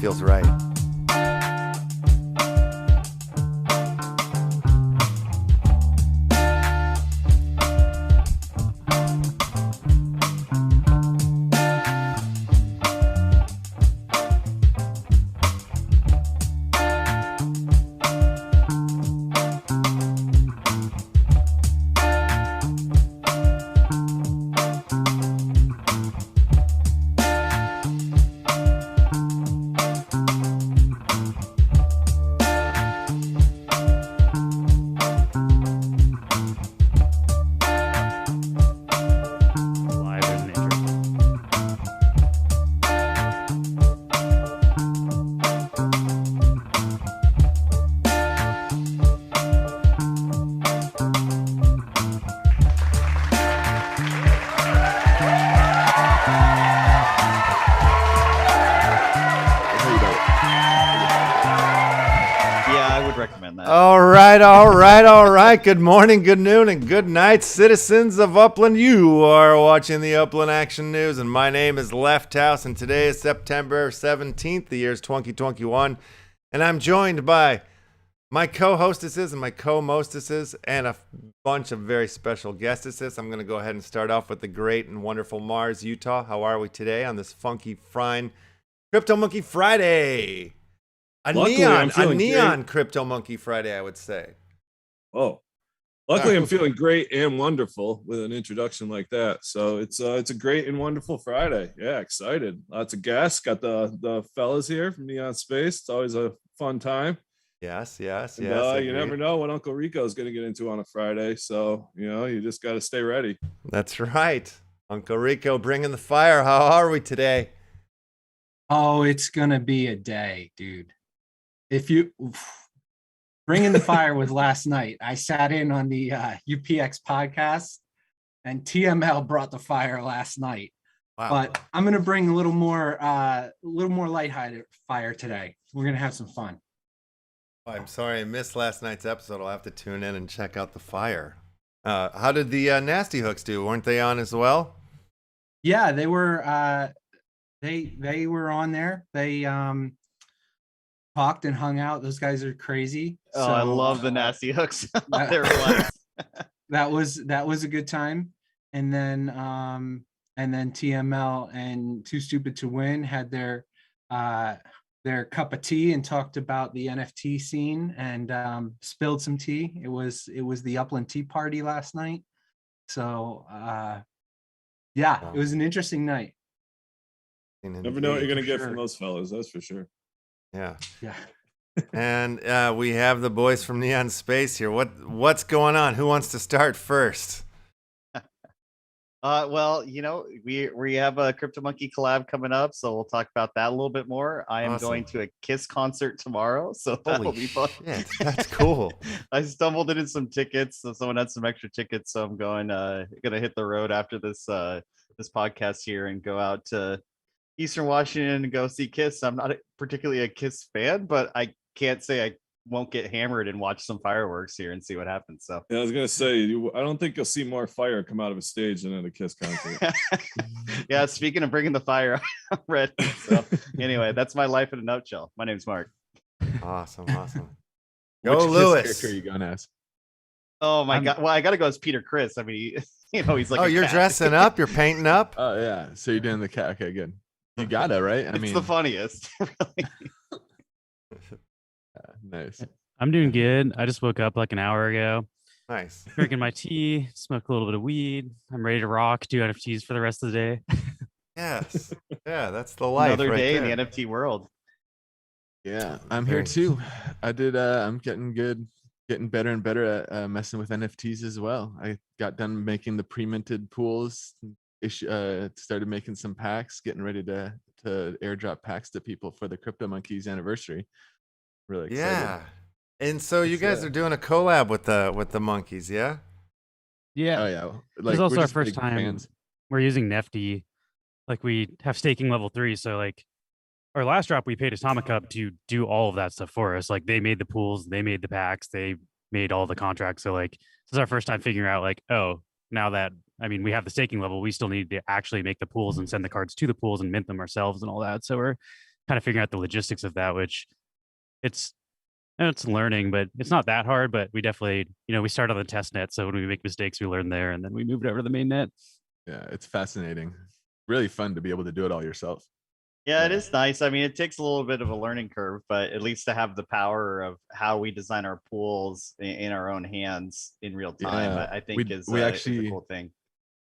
feels right. All right. Good morning, good noon, and good night, citizens of Upland. You are watching the Upland Action News, and my name is LEFTHOUSE, and today is September 17th, the year is 2021, and I'm joined by my co-hostesses and my co-mostesses and a bunch of very special guestesses. I'm going to go ahead and start off with the great and wonderful Mars, Utah. How are we today on this funky, fine CryptomonKey Friday? A neon CryptomonKey Friday, I would say. Oh, luckily I'm feeling great and wonderful with an introduction like that. So it's a great and wonderful Friday. Yeah, excited. Lots of guests. Got the fellas here from NEONSPACE. It's always a fun time. Yes. You never know what Uncle Rico is going to get into on a Friday. So, you just got to stay ready. That's right. Uncle Rico bringing the fire. How are we today? Oh, it's going to be a day, dude. If you... Bringing the fire was last night. I sat in on the UPX podcast, and TML brought the fire last night. Wow. But I'm going to bring a little more lighthearted fire today. We're going to have some fun. I'm sorry I missed last night's episode. I'll have to tune in and check out the fire. How did the Nasty Hooks do? Weren't they on as well? Yeah, they were. They were on there. They talked and hung out. Those guys are crazy. Oh, so, I love the Nasty Hooks. that was a good time. And then TML and Too Stupid to Win had their cup of tea and talked about the NFT scene and spilled some tea. It was the Upland Tea Party last night. So it was an interesting night. Never know what you're gonna get from those fellas, that's for sure. Yeah. And we have the boys from NEONSPACE here. What's going on? Who wants to start first? Well, we have a CryptomonKey collab coming up, so we'll talk about that a little bit more. I am going to a Kiss concert tomorrow, so that'll be fun. Yeah, that's cool. I stumbled into some tickets, so someone had some extra tickets, so I'm gonna hit the road after this podcast here and go out to Eastern Washington and go see Kiss. I'm not particularly a Kiss fan, but I can't say I won't get hammered and watch some fireworks here and see what happens. So yeah, I was gonna say I don't think you'll see more fire come out of a stage than at a Kiss concert. Yeah, speaking of bringing the fire, I'm ready. So anyway, that's my life in a nutshell. My name's Mark. Awesome. Go Lewis. Kiss character are you going as? Oh my god! Well, I gotta go as Peter Criss. I mean, he's like. Oh, you're dressing up. You're painting up. Oh yeah. So you're doing the cat. Okay, good. You got it right. It's the funniest. Really. Nice. I'm doing good. I just woke up like an hour ago. Nice. Drinking my tea, smoke a little bit of weed. I'm ready to rock, do NFTs for the rest of the day. Yes. Yeah, that's the life. Another day there. in the NFT world. Yeah, I'm here too. I did. I'm getting good, getting better and better at messing with NFTs as well. I got done making the pre-minted pools. Started making some packs, getting ready to airdrop packs to people for the CryptomonKey's anniversary. Really excited. Yeah. And so you guys are doing a collab with the monkeys, yeah? Yeah. Oh yeah. Like, it's also our first time we're using Nefty. Like we have staking level 3, so like our last drop we paid Atomic Hub to do all of that stuff for us. Like they made the pools, they made the packs, they made all the contracts. So like this is our first time figuring out like, oh, now that we have the staking level, we still need to actually make the pools and send the cards to the pools and mint them ourselves and all that. So we're kind of figuring out the logistics of that, which it's learning, but it's not that hard. But we definitely, we start on the test net, so when we make mistakes, we learn there, and then we move it over to the main net. Yeah, it's fascinating. Really fun to be able to do it all yourself. Yeah, it is nice. I mean, it takes a little bit of a learning curve, but at least to have the power of how we design our pools in our own hands in real time, Yeah, I think is a cool thing.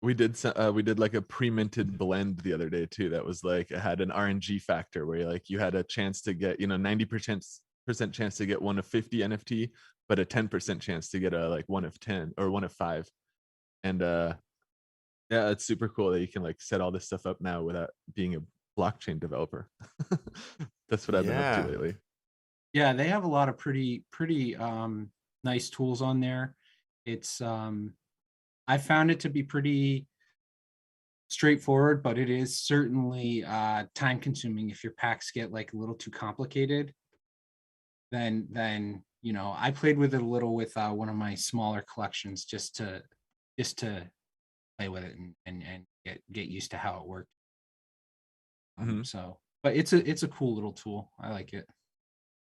We did like a pre-minted blend the other day too. That was like, it had an RNG factor where you had a chance to get 90% chance to get 1 of 50 NFT, but a 10% chance to get a like 1 of 10 or 1 of 5. And yeah, it's super cool that you can like set all this stuff up now without being a blockchain developer. That's what I've been up to lately. Yeah, they have a lot of pretty nice tools on there. It's I found it to be pretty straightforward, but it is certainly time consuming if your packs get like a little too complicated. Then I played with it a little with one of my smaller collections just to play with it and get used to how it worked. So, but it's a cool little tool. I like it.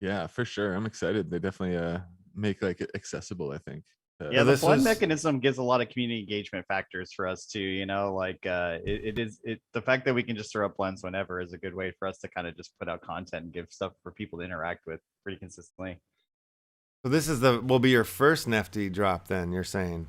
Yeah, for sure. I'm excited. They definitely make like it accessible, I think. Yeah, the blend mechanism gives a lot of community engagement factors for us too. Like the fact that we can just throw up blends whenever is a good way for us to kind of just put out content and give stuff for people to interact with pretty consistently. So this will be your first NFT drop then, you're saying?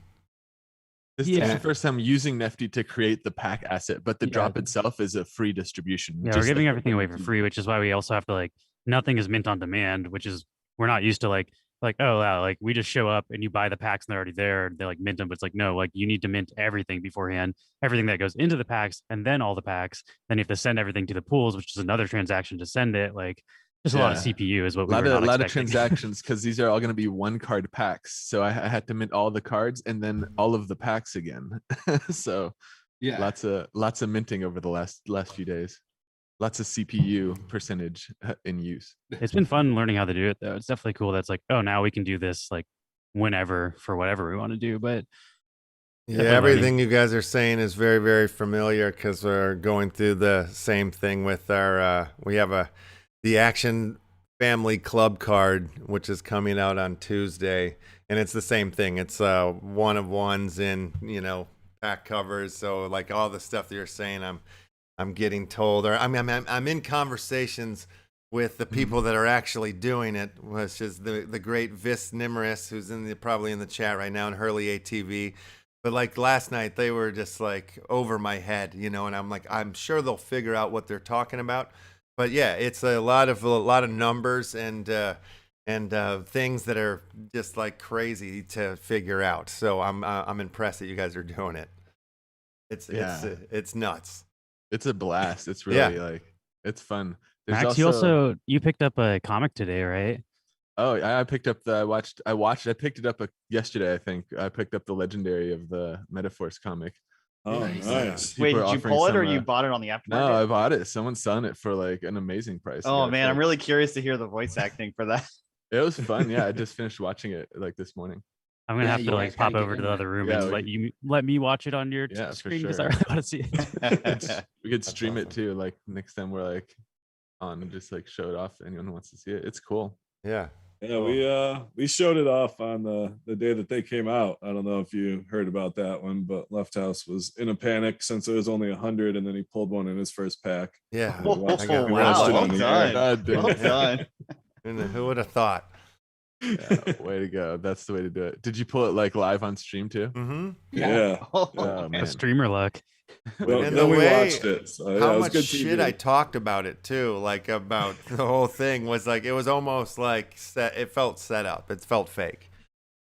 This is the first time using Nefty to create the pack asset, but the drop itself is a free distribution. Yeah, we're giving everything away for free, which is why we also have to like, nothing is mint on demand, which is, we're not used to like, oh wow, like we just show up and you buy the packs and they're already there. They like mint them, but it's like, no, like you need to mint everything beforehand, everything that goes into the packs and then all the packs. Then you have to send everything to the pools, which is another transaction to send it. Like just a lot of CPU is what we were not expecting. A lot of transactions because these are all going to be 1 card packs. So I had to mint all the cards and then all of the packs again. So yeah, lots of minting over the last few days. Lots of CPU percentage in use. It's been fun learning how to do it though. It's definitely cool. That's like, oh, now we can do this like whenever for whatever we want to do. But yeah, everything you guys are saying is very, very familiar because we're going through the same thing with our, we have the Action Family Club card, which is coming out on Tuesday. And it's the same thing. It's 1 of 1s in, pack covers. So like all the stuff that you're saying, I'm getting told, or I'm in conversations with the people that are actually doing it, which is the great Vis Nimris, who's probably in the chat right now, and Hurley ATV. But like last night, they were just like over my head, and I'm like, I'm sure they'll figure out what they're talking about. But yeah, it's a lot of numbers and things that are just like crazy to figure out. So I'm impressed that you guys are doing it. It's nuts. It's a blast. It's really like, it's fun. There's Max, you picked up a comic today, right? Oh, I picked up I picked it up yesterday, I think. I picked up the Legendary of the Metaforce comic. Oh, nice. Wait, did you pull it or you bought it on the aftermarket? No, I bought it. Someone's selling it for like an amazing price. Oh man, I'm really curious to hear the voice acting for that. It was fun. Yeah, I just finished watching it like this morning. I'm gonna have to like pop over to the other room and let me watch it on your screen because I really want to see it. We could stream it too. Like next time we're like on and just like show it off. Anyone who wants to see it, it's cool. Yeah. Yeah, we showed it off on the day that they came out. I don't know if you heard about that one, but LEFTHOUSE was in a panic since it was only 100, and then he pulled one in his first pack. Yeah. Wow, well done. Well done. Who would have thought? Yeah, way to go. That's the way to do it. Did you pull it like live on stream too? Mm-hmm. Yeah. Oh, man. Streamer luck. Well, and then we watched it. So, how much shit I talked about it too, like about the whole thing was like, it was almost like it felt set up. It felt fake.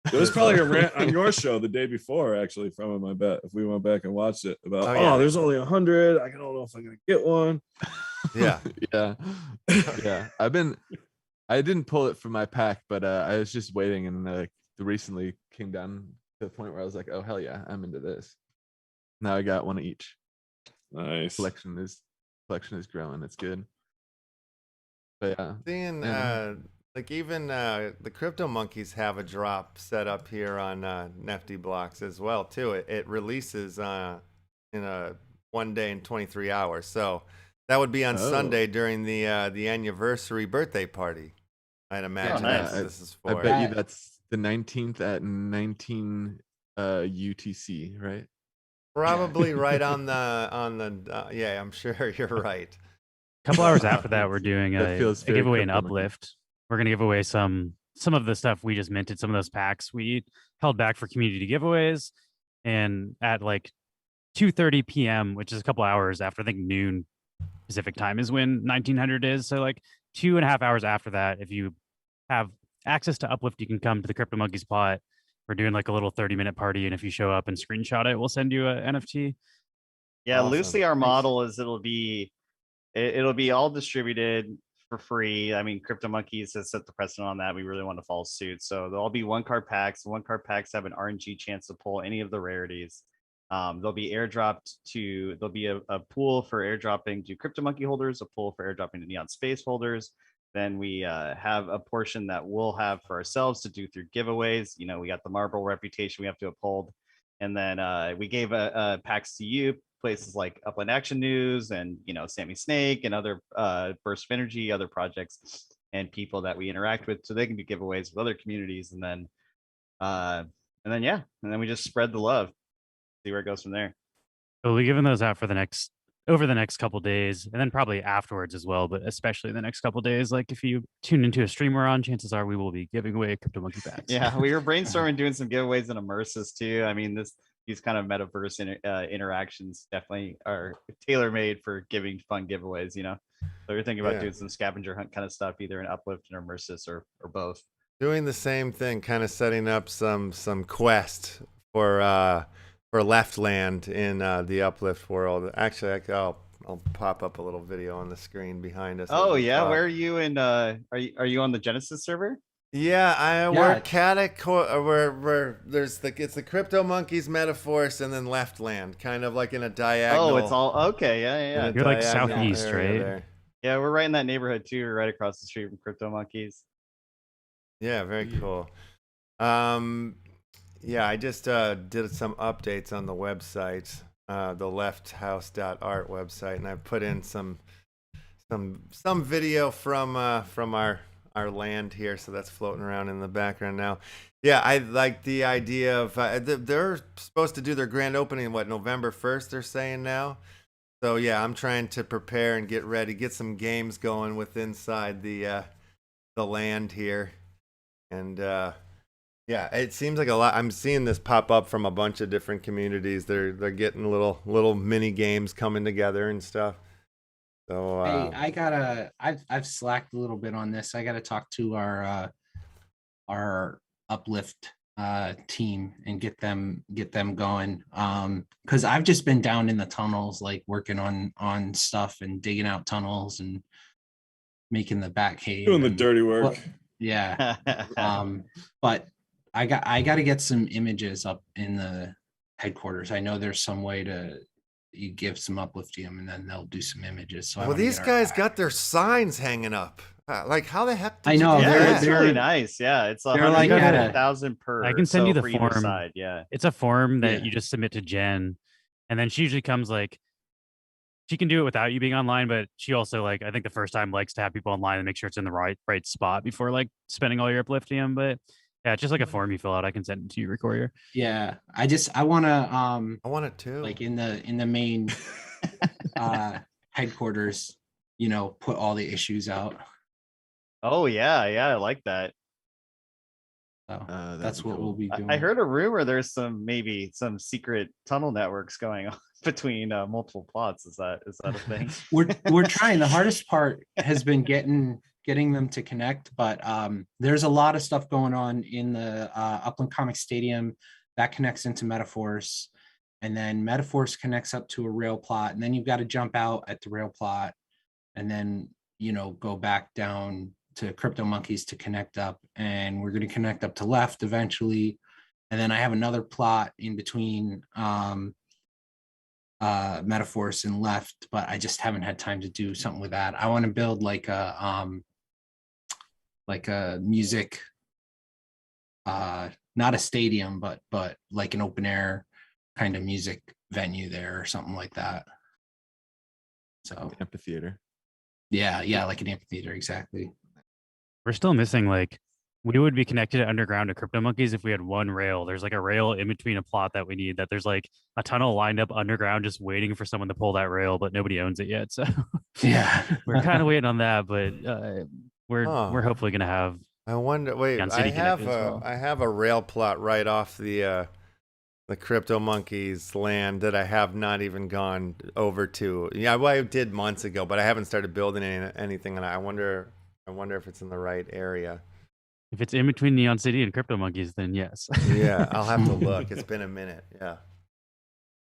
It was probably a rant on your show the day before, actually, from him, I bet, if we went back and watched it about, there's only 100. I don't know if I'm going to get one. Yeah. Yeah. I didn't pull it from my pack, but I was just waiting, and recently came down to the point where I was like, oh, hell yeah, I'm into this. Now I got one of each. Nice. Collection is growing. It's good. But yeah. Seeing like even the CryptomonKeys have a drop set up here on Nefty blocks as well too. It releases in 1 day and 23 hours. So That would be on Oh. Sunday during the anniversary birthday party. I'd imagine nice. this is I for. bet you that's the 19th at 19 UTC, right? Probably right on the yeah, I'm sure you're right. A couple hours after that, we're doing That a feels very giveaway in CryptoMonkey. Uplift. We're gonna give away some of the stuff we just minted, some of those packs we held back for community giveaways, and at like 2:30 p.m., which is a couple hours after, I think noon Pacific time is when 1900 is. So like 2.5 hours after that, if you have access to Uplift, you can come to the CryptoMonkey spot. We're doing like a little 30-minute party, and if you show up and screenshot it, we'll send you a NFT. Yeah, Awesome. loosely our Nice. model is it'll be all distributed for free. I mean, CryptoMonkeys has set the precedent on that. We really want to follow suit. So there'll all be 1-card packs. 1-card packs have an RNG chance to pull any of the rarities. They'll be airdropped to, there'll be a pool for airdropping to CryptoMonkey holders, a pool for airdropping to NEONSPACE holders. Then we have a portion that we'll have for ourselves to do through giveaways. You know, we got the Marble reputation we have to uphold. And then we gave packs to you, places like Upland Action News and, you know, Sammy Snake and other Burst of Energy, other projects and people that we interact with, so they can do giveaways with other communities. And then yeah, and then we just spread the love, see where it goes from there. So we'll be giving those out for over the next couple days, and then probably afterwards as well, but especially the next couple days. Like if you tune into a stream we're on, chances are we will be giving away CryptoMonkey packs. Yeah, we were brainstorming doing some giveaways and immersives too. I mean, these kind of metaverse interactions definitely are tailor-made for giving fun giveaways, you know. So we're thinking about Yeah. doing some scavenger hunt kind of stuff, either in Uplift and immersives or both. Doing the same thing, kind of setting up some quest for Leftland in the Uplift world. Actually, I'll pop up a little video on the screen behind us. as Oh we yeah, talk. where are you in? Are you on the Genesis server? Yeah, we're where there's it's the CryptoMonkeys, Metaforce, and then Leftland, kind of like in a diagonal. Oh, it's all okay. Yeah, in yeah, a yeah. You're like diagonal southeast, area right? there. Yeah, we're right in that neighborhood too. We're right across the street from CryptoMonkeys. Yeah, very Yeah. cool. Yeah, I just did some updates on the website, the LEFTHOUSE.art website, and I put in some video from our land here, so that's floating around in the background now. Yeah, I like the idea of they're supposed to do their grand opening November 1st, they're saying now. So yeah, I'm trying to prepare and get ready, get some games going with inside the land here. And yeah, it seems like a lot. I'm seeing this pop up from a bunch of different communities. They're getting little mini games coming together and stuff. So Hey, I've slacked a little bit on this. I gotta talk to our Uplift team and get them going. Because I've just been down in the tunnels, like working on stuff and digging out tunnels and making the back cave. Doing the and- dirty work. well, yeah. But I got to get some images up in the headquarters. I know there's some way to you give some Upliftium and then they'll do some images. So well, these guys got their signs hanging up. Like, how the heck? Did I you know, do Yeah, that? it's really nice. Yeah, it's they're like at a- 100,000 per. I can send you the for either form. side. Yeah. It's a form that Yeah. you just submit to Jen, and then she usually comes like, she can do it without you being online, but she also, like, I think the first time likes to have people online and make sure it's in the right spot before like spending all your Upliftium. But yeah, it's just like a form you fill out. I can send it to you, Recourier. Yeah, I want to I want it too. like in the main headquarters, you know, put all the issues out. Oh yeah, I like that. So That'd that's be what cool. we'll be doing. I heard a rumor there's maybe some secret tunnel networks going on between multiple plots. Is that a thing? we're trying. The hardest part has been getting them to connect, but there's a lot of stuff going on in the Upland Comic Stadium that connects into Metaforce, and then Metaforce connects up to a rail plot, and then you've got to jump out at the rail plot, and then, you know, go back down to CryptoMonkeys to connect up, and we're going to connect up to Left eventually, and then I have another plot in between Metaforce and Left, but I just haven't had time to do something with that. I want to build like a music, not a stadium, but like an open air kind of music venue there or something like that. So Amphitheater. yeah, like an amphitheater, exactly. We're still missing like we would be connected underground to CryptomonKeys if we had one rail. There's like a rail in between a plot that we need. That there's like a tunnel lined up underground, just waiting for someone to pull that rail, but nobody owns it yet. So Yeah, we're kind of waiting on that, but we're Huh. hopefully gonna have. I wonder. Wait, Neon I City have connected as well. I have a rail plot right off the CryptomonKeys land that I have not even gone over to. Yeah, well, I did months ago, but I haven't started building anything, and I wonder if it's in the right area. If it's in between Neon City and CryptomonKeys, then yes. Yeah, I'll have to look. It's been a minute. Yeah,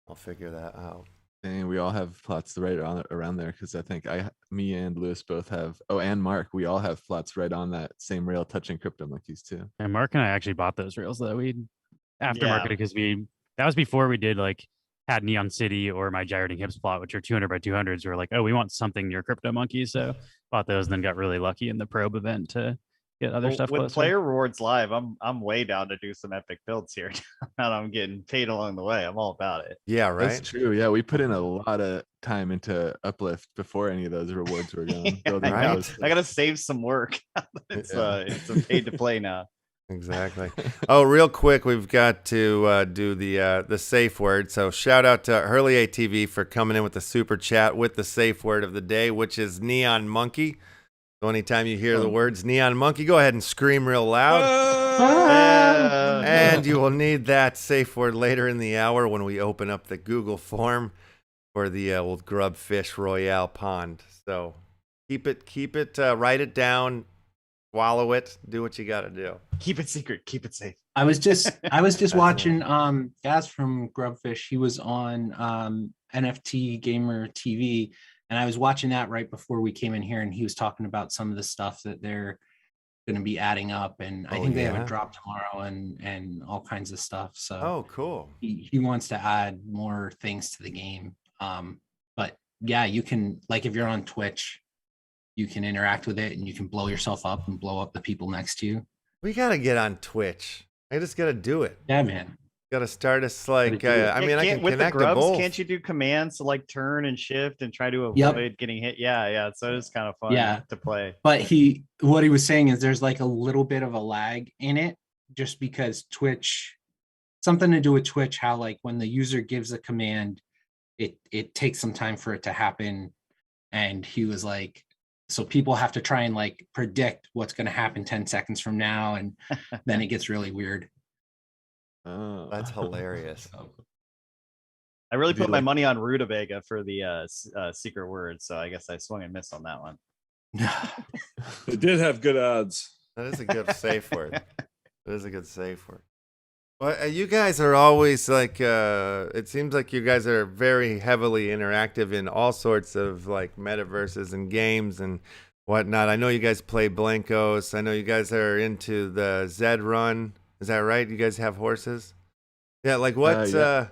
I'll figure that out. And we all have plots right around there because I think me and Lewis both have. Oh, and Mark, we all have plots right on that same rail touching CryptomonKeys too. And Mark and I actually bought those rails that we aftermarketed Yeah. because that was before we did like had Neon City or my gyrating hips plot, which are 200 by 200s. We were like, oh, we want something near CryptomonKeys, so bought those and then got really lucky in the probe event to get other Well, stuff with closer. player rewards live, I'm way down to do some epic builds here. And I'm getting paid along the way. I'm all about it. Yeah, right. That's true. Yeah, we put in a lot of time into Uplift before any of those rewards were gone. Yeah, building Right. those. I gotta save some work. It's a paid to play now. Exactly. Oh, real quick, we've got to do the safe word. So shout out to Hurley ATV for coming in with the super chat with the safe word of the day, which is Neon Monkey. So anytime you hear the words Neon Monkey, go ahead and scream real loud. And you will need that safe word later in the hour when we open up the Google form for the old Grubfish Royale pond. So keep it, write it down, swallow it, do what you got to do. Keep it secret. Keep it safe. I was just watching Gaz from Grubfish. He was on NFT Gamer TV, and I was watching that right before we came in here, and he was talking about some of the stuff that they're going to be adding up, and I think they have yeah? a drop tomorrow and all kinds of stuff. So Oh, cool. he wants to add more things to the game. But yeah, you can, like, if you're on Twitch, you can interact with it and you can blow yourself up and blow up the people next to you. We got to get on Twitch. I just got to do it. Yeah, man. Got to start us like, do it. I mean, I Can't- can with the connect to grubs, both. can't you do commands to like turn and shift and try to Yep. avoid getting hit? Yeah. So it's kind of fun Yeah. to play. But what he was saying is there's like a little bit of a lag in it, just because Twitch, something to do with Twitch, how like when the user gives a command, it takes some time for it to happen. And he was like, so people have to try and like predict what's going to happen 10 seconds from now. And then it gets really weird. Oh, That's hilarious. I really Do put you my like- money on Rutabaga for the secret word, so I guess I swung and missed on that one. It did have good odds. That is a good safe word. That is a good safe word. Well, you guys are always like, it seems like you guys are very heavily interactive in all sorts of like metaverses and games and whatnot. I know you guys play Blankos. I know you guys are into the Zed Run. Is that right? You guys have horses? Yeah, like what, yeah.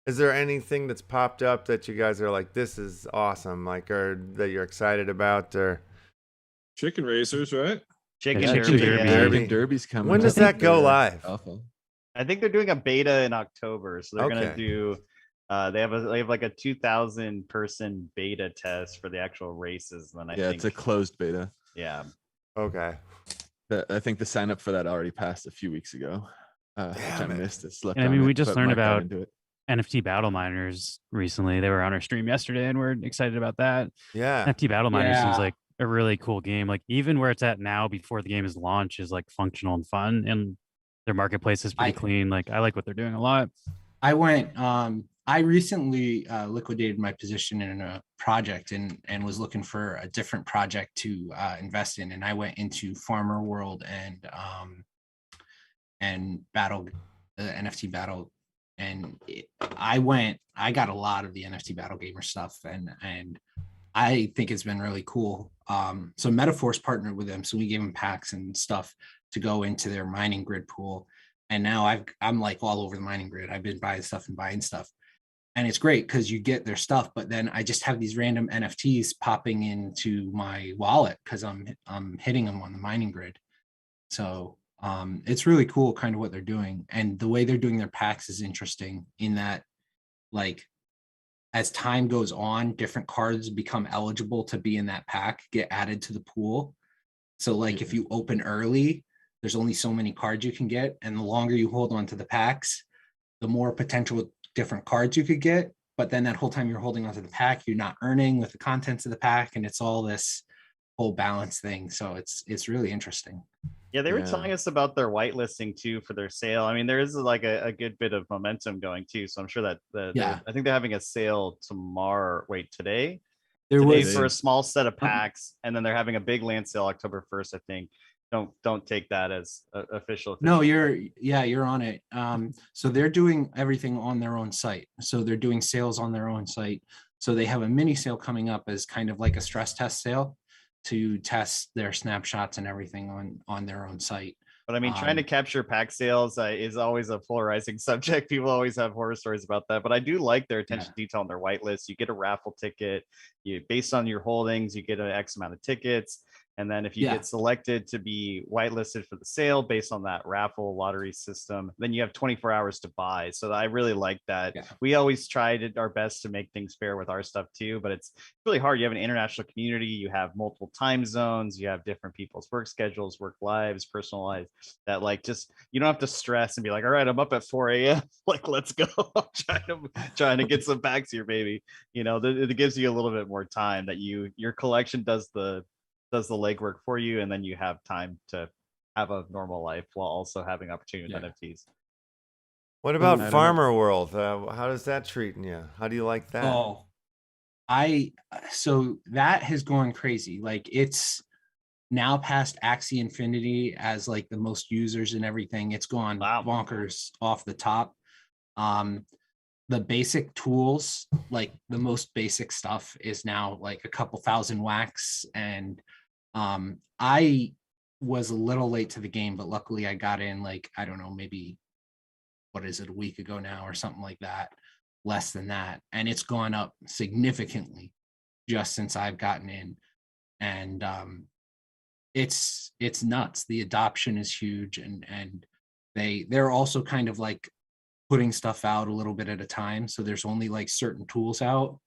is there anything that's popped up that you guys are like, this is awesome, like, or that you're excited about, or? Chicken racers, right? Chicken Yeah, Derby. Chicken yeah. Derby. Derby's coming. When does up. that go They're live? alpha. I think they're doing a beta in October, so they're gonna Okay. do. They have like a 2,000 person beta test for the actual races. And then I Yeah, think, it's a closed beta. yeah. Okay. I think the sign up for that already passed a few weeks ago. Which I Damn it. missed. It slept And I on mean, it, we just but learned Mark got about into it. NFT battle miners recently. They were on our stream yesterday and we're excited about that. Yeah. NFT battle miners seems Yeah. like a really cool game. Like even where it's at now before the game is launched is like functional and fun, and their marketplace is pretty clean. Like I like what they're doing a lot. I recently liquidated my position in a project and was looking for a different project to invest in. And I went into Farmer World and battle, the NFT battle. And I got a lot of the NFT battle gamer stuff, and I think it's been really cool. So Metaforce partnered with them, so we gave them packs and stuff to go into their mining grid pool. And now I'm like all over the mining grid. I've been buying stuff, and it's great because you get their stuff. But then I just have these random NFTs popping into my wallet because I'm hitting them on the mining grid. So it's really cool, kind of what they're doing, and the way they're doing their packs is interesting in that, like, as time goes on, different cards become eligible to be in that pack, get added to the pool. So like if you open early, there's only so many cards you can get. And the longer you hold on to the packs, the more potential different cards you could get. But then that whole time you're holding onto the pack, you're not earning with the contents of the pack. And it's all this whole balance thing. So it's really interesting. Yeah, they were Yeah. telling us about their whitelisting too for their sale. I mean, there is like a good bit of momentum going too. So I'm sure that I think they're having a sale tomorrow. Wait, today? There Today was for a small set of packs, and then they're having a big land sale October 1st, I think. Don't take that as official. No, you're on it. So they're doing everything on their own site. So they're doing sales on their own site. So they have a mini sale coming up as kind of like a stress test sale to test their snapshots and everything on their own site. But I mean, trying to capture pack sales is always a polarizing subject. People always have horror stories about that. But I do like their attention to detail on their whitelist. You get a raffle ticket. Based on your holdings, you get an X amount of tickets. And then if you get selected to be whitelisted for the sale based on that raffle lottery system, then you have 24 hours to buy. So I really like that. Yeah. We always tried our best to make things fair with our stuff too, but it's really hard. You have an international community, you have multiple time zones, you have different people's work schedules, work lives, personal lives, that like just, you don't have to stress and be like, all right, I'm up at 4 a.m. Like, let's go. I'm trying to get some packs here, baby. You know, it gives you a little bit more time that your collection does the legwork for you, and then you have time to have a normal life while also having opportunity with NFTs. What about Farmer World? How does that treating you? How do you like that? Oh, so that has gone crazy. Like it's now past Axie Infinity as like the most users and everything. It's gone bonkers off the top. The basic tools, like the most basic stuff, is now like a couple thousand wax, and I was a little late to the game, but luckily I got in like, I don't know, maybe what is it, a week ago now or something like that, less than that, and it's gone up significantly just since I've gotten in. And it's nuts. The adoption is huge, and they're also kind of like putting stuff out a little bit at a time. So there's only like certain tools out.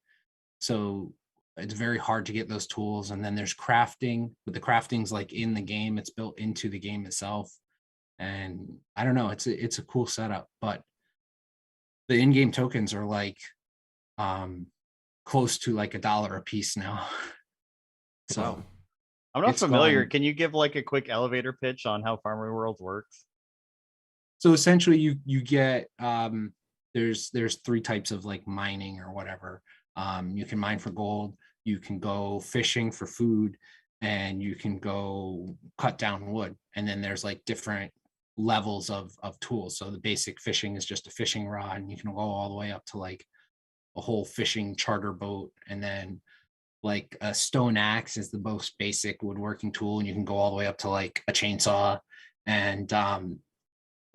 So it's very hard to get those tools. And then there's crafting, but the crafting's like in the game. It's built into the game itself. And I don't know, it's a cool setup, but the in-game tokens are like close to like $1 a piece now. So I'm not familiar. Can you give like a quick elevator pitch on how Farmer World works? So essentially you get, there's 3 types of like mining or whatever. You can mine for gold, you can go fishing for food, and you can go cut down wood. And then there's like different levels of tools. So the basic fishing is just a fishing rod, and you can go all the way up to like a whole fishing charter boat. And then like a stone axe is the most basic woodworking tool, and you can go all the way up to like a chainsaw. And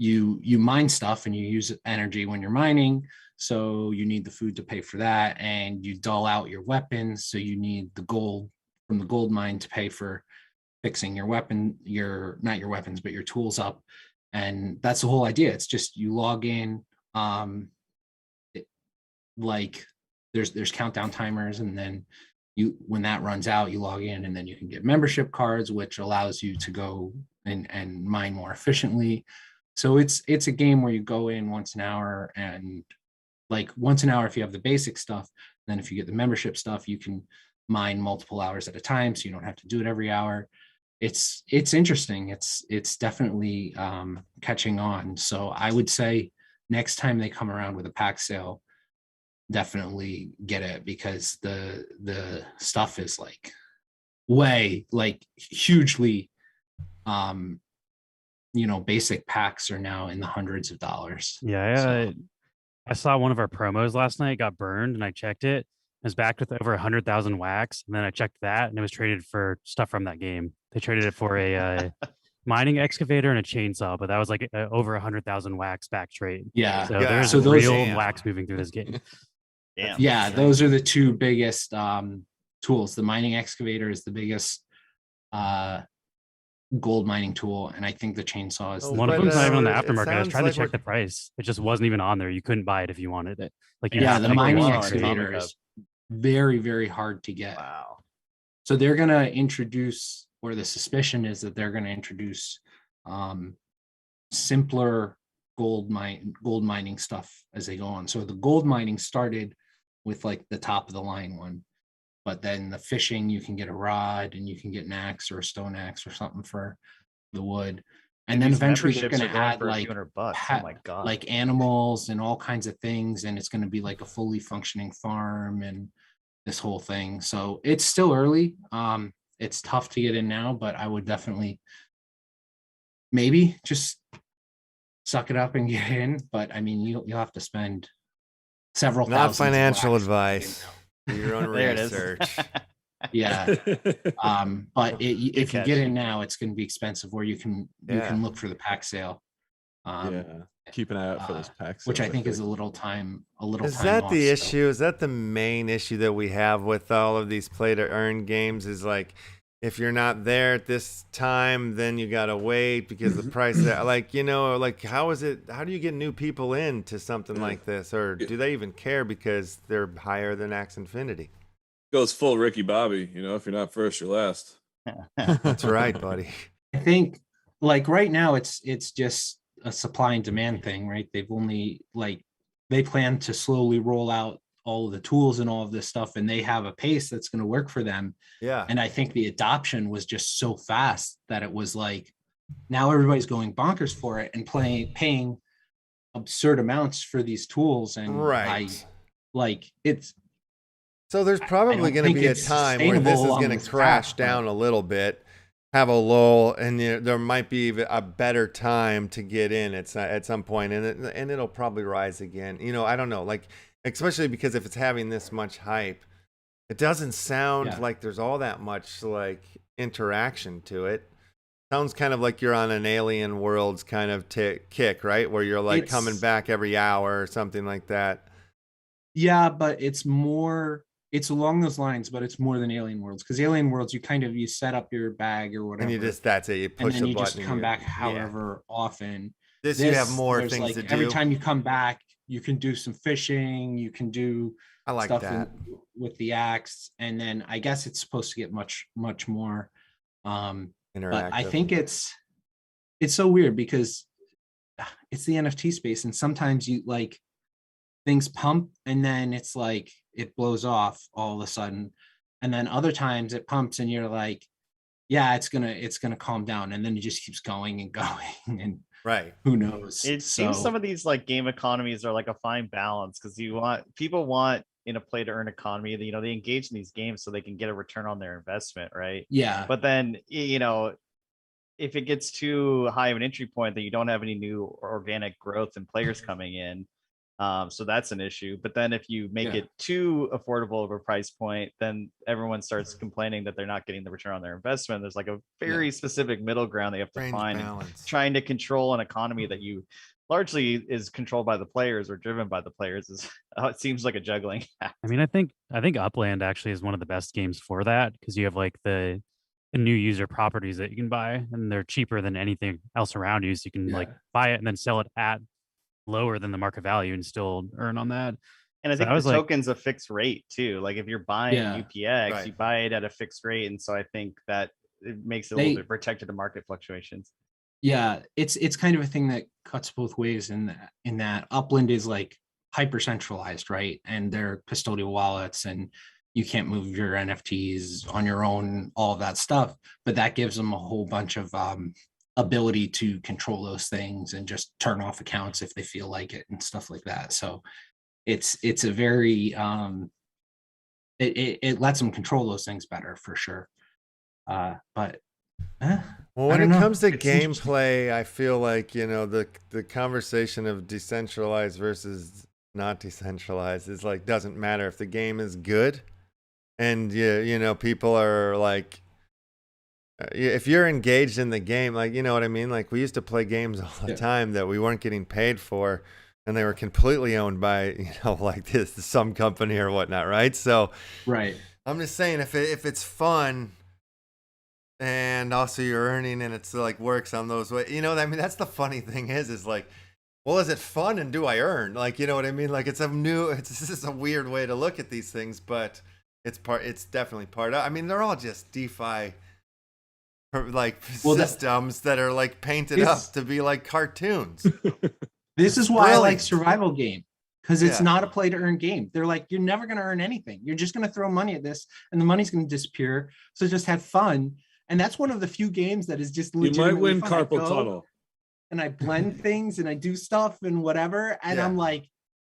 you mine stuff and you use energy when you're mining, so you need the food to pay for that, and you dull out your weapons, so you need the gold from the gold mine to pay for fixing your weapon, not your weapons, but your tools up. And that's the whole idea. It's just you log in, like there's countdown timers, and then when that runs out, you log in, and then you can get membership cards, which allows you to go and mine more efficiently. So it's a game where you go in once an hour, and like once an hour if you have the basic stuff. Then if you get the membership stuff, you can mine multiple hours at a time, so you don't have to do it every hour. It's interesting. It's definitely catching on. So I would say next time they come around with a pack sale, definitely get it, because the stuff is like way, like hugely basic packs are now in the hundreds of dollars. Yeah, I saw one of our promos last night got burned, and I checked it. It was backed with over 100,000 wax, and then I checked that, and it was traded for stuff from that game. They traded it for a mining excavator and a chainsaw, but that was like over 100,000 wax back trade. Yeah, so there's real wax moving through this game. Yeah, those are the 2 biggest tools. The mining excavator is the biggest gold mining tool, and I think the chainsaw is Oh, the One of but, them's not even on the it aftermarket. I was sounds trying like to check we're- the price. It just wasn't even on there. You couldn't buy it if you wanted it. Like you yeah, have the to go mining one on straight. excavator Atomic is very, very hard to get. Wow. So they're going to introduce, or the suspicion is that they're going to introduce simpler gold mining stuff as they go on. So the gold mining started with like the top of the line one, but then the fishing, you can get a rod and you can get an axe or a stone axe or something for the wood. And then These eventually they're memberships going are to going add for a like few $100. ha- Oh my god. like animals and all kinds of things, and it's going to be like a fully functioning farm and this whole thing. So it's still early. It's tough to get in now, but I would definitely maybe just suck it up and get in. But I mean, you'll have to spend several Not thousands of financial wax. advice. Do your own There it is. research. Yeah. But if you catch. get in now, it's going to be expensive. Where you can Yeah. look for the pack sale. Yeah. Keep an eye out for those packs. Which I sales, think feel is a like. little time. Is time that off, the so- issue? Is that the main issue that we have with all of these play to earn games? Is like, if you're not there at this time, then you gotta wait because the price. Like, you know, like how is it? How do you get new people into something like this, or do they even care because they're higher than Axe Infinity? Goes full Ricky Bobby. You know, if you're not first, you're last. That's right, buddy. I think like right now it's just a supply and demand thing, right? They've only they plan to slowly roll out all of the tools and all of this stuff, and they have a pace that's going to work for them. Yeah. And I think the adoption was just so fast that it was like now everybody's going bonkers for it and paying absurd amounts for these tools. And Right. it's So there's probably don't going to think be a it's time where this is sustainable going on to this crash path, but- down a little bit, have a lull, and there might be even a better time to get in at some point, and it'll probably rise again. You know, I don't know, like especially because if it's having this much hype, it doesn't sound Yeah. like there's all that much like interaction to it. Sounds kind of like you're on an Alien Worlds kind of kick, right? Where you're like coming It's- back every hour or something like that. Yeah, but it's along those lines, but it's more than Alien Worlds, because Alien Worlds, you set up your bag or whatever, And that's it. You and push then the you button. just and come you- back yeah. however often. This you have more there's, things to do. Every time you come back, you can do some fishing, you can do I like stuff that. with the axe, and then I guess it's supposed to get much more. But I Interactive. think it's so weird because it's the NFT space, and sometimes you things pump and then it's like it blows off all of a sudden, and then other times it pumps and you're like, yeah, it's gonna calm down, and then it just keeps going and going, and Right. who knows. It seems some of these like game economies are like a fine balance, because people want in a play to earn economy, they engage in these games so they can get a return on their investment, right? yeah, But then if it gets too high of an entry point, that you don't have any new organic growth and players coming in, so that's an issue. But then if you make Yeah. it too affordable of a price point, then everyone starts complaining that they're not getting the return on their investment. There's like a very specific middle ground they have to Strange find, and balance. trying to control an economy that you largely is controlled by the players or driven by the players is it seems like a juggling act. I mean, I think Upland actually is one of the best games for that, because you have like the new user properties that you can buy, and they're cheaper than anything else around you. So you can like buy it and then sell it at lower than the market value and still earn on that. And I So think I was the like- token's a fixed rate too. Like if you're buying Yeah. UPX, Right. you buy it at a fixed rate, and so I think that it makes it a little They- bit protected to market fluctuations. yeah, it's kind of a thing that cuts both ways in that Upland is like hyper centralized, right? And they're custodial wallets, and you can't move your NFTs on your own, all of that stuff. But that gives them a whole bunch of ability to control those things and just turn off accounts if they feel like it and stuff like that. So it's a very it lets them control those things better for sure. But Well, I when it don't know. comes to It's interesting. gameplay, I feel like, the conversation of decentralized versus not decentralized is like, doesn't matter if the game is good. And, people are like, if you're engaged in the game, like, you know what I mean? Like we used to play games all the Yeah. time that we weren't getting paid for, and they were completely owned by, like some company or whatnot. Right. So right. I'm just saying, if it's fun, and also you're earning, and it's like works on those way. You know, I mean, that's the funny thing is like, well, is it fun and do I earn? Like, you know what I mean? Like, it's this is a weird way to look at these things, but it's definitely part of. I mean, they're all just DeFi, like systems that are like painted up to be like cartoons. This is why I like brilliant. survival game, because it's Yeah. not a play to earn game. They're like, you're never going to earn anything. You're just going to throw money at this and the money's going to disappear. So just have fun. And that's one of the few games that is just You might legitimately win fun. I carpal go tunnel. and I blend things and I do stuff and whatever. And Yeah. I'm like,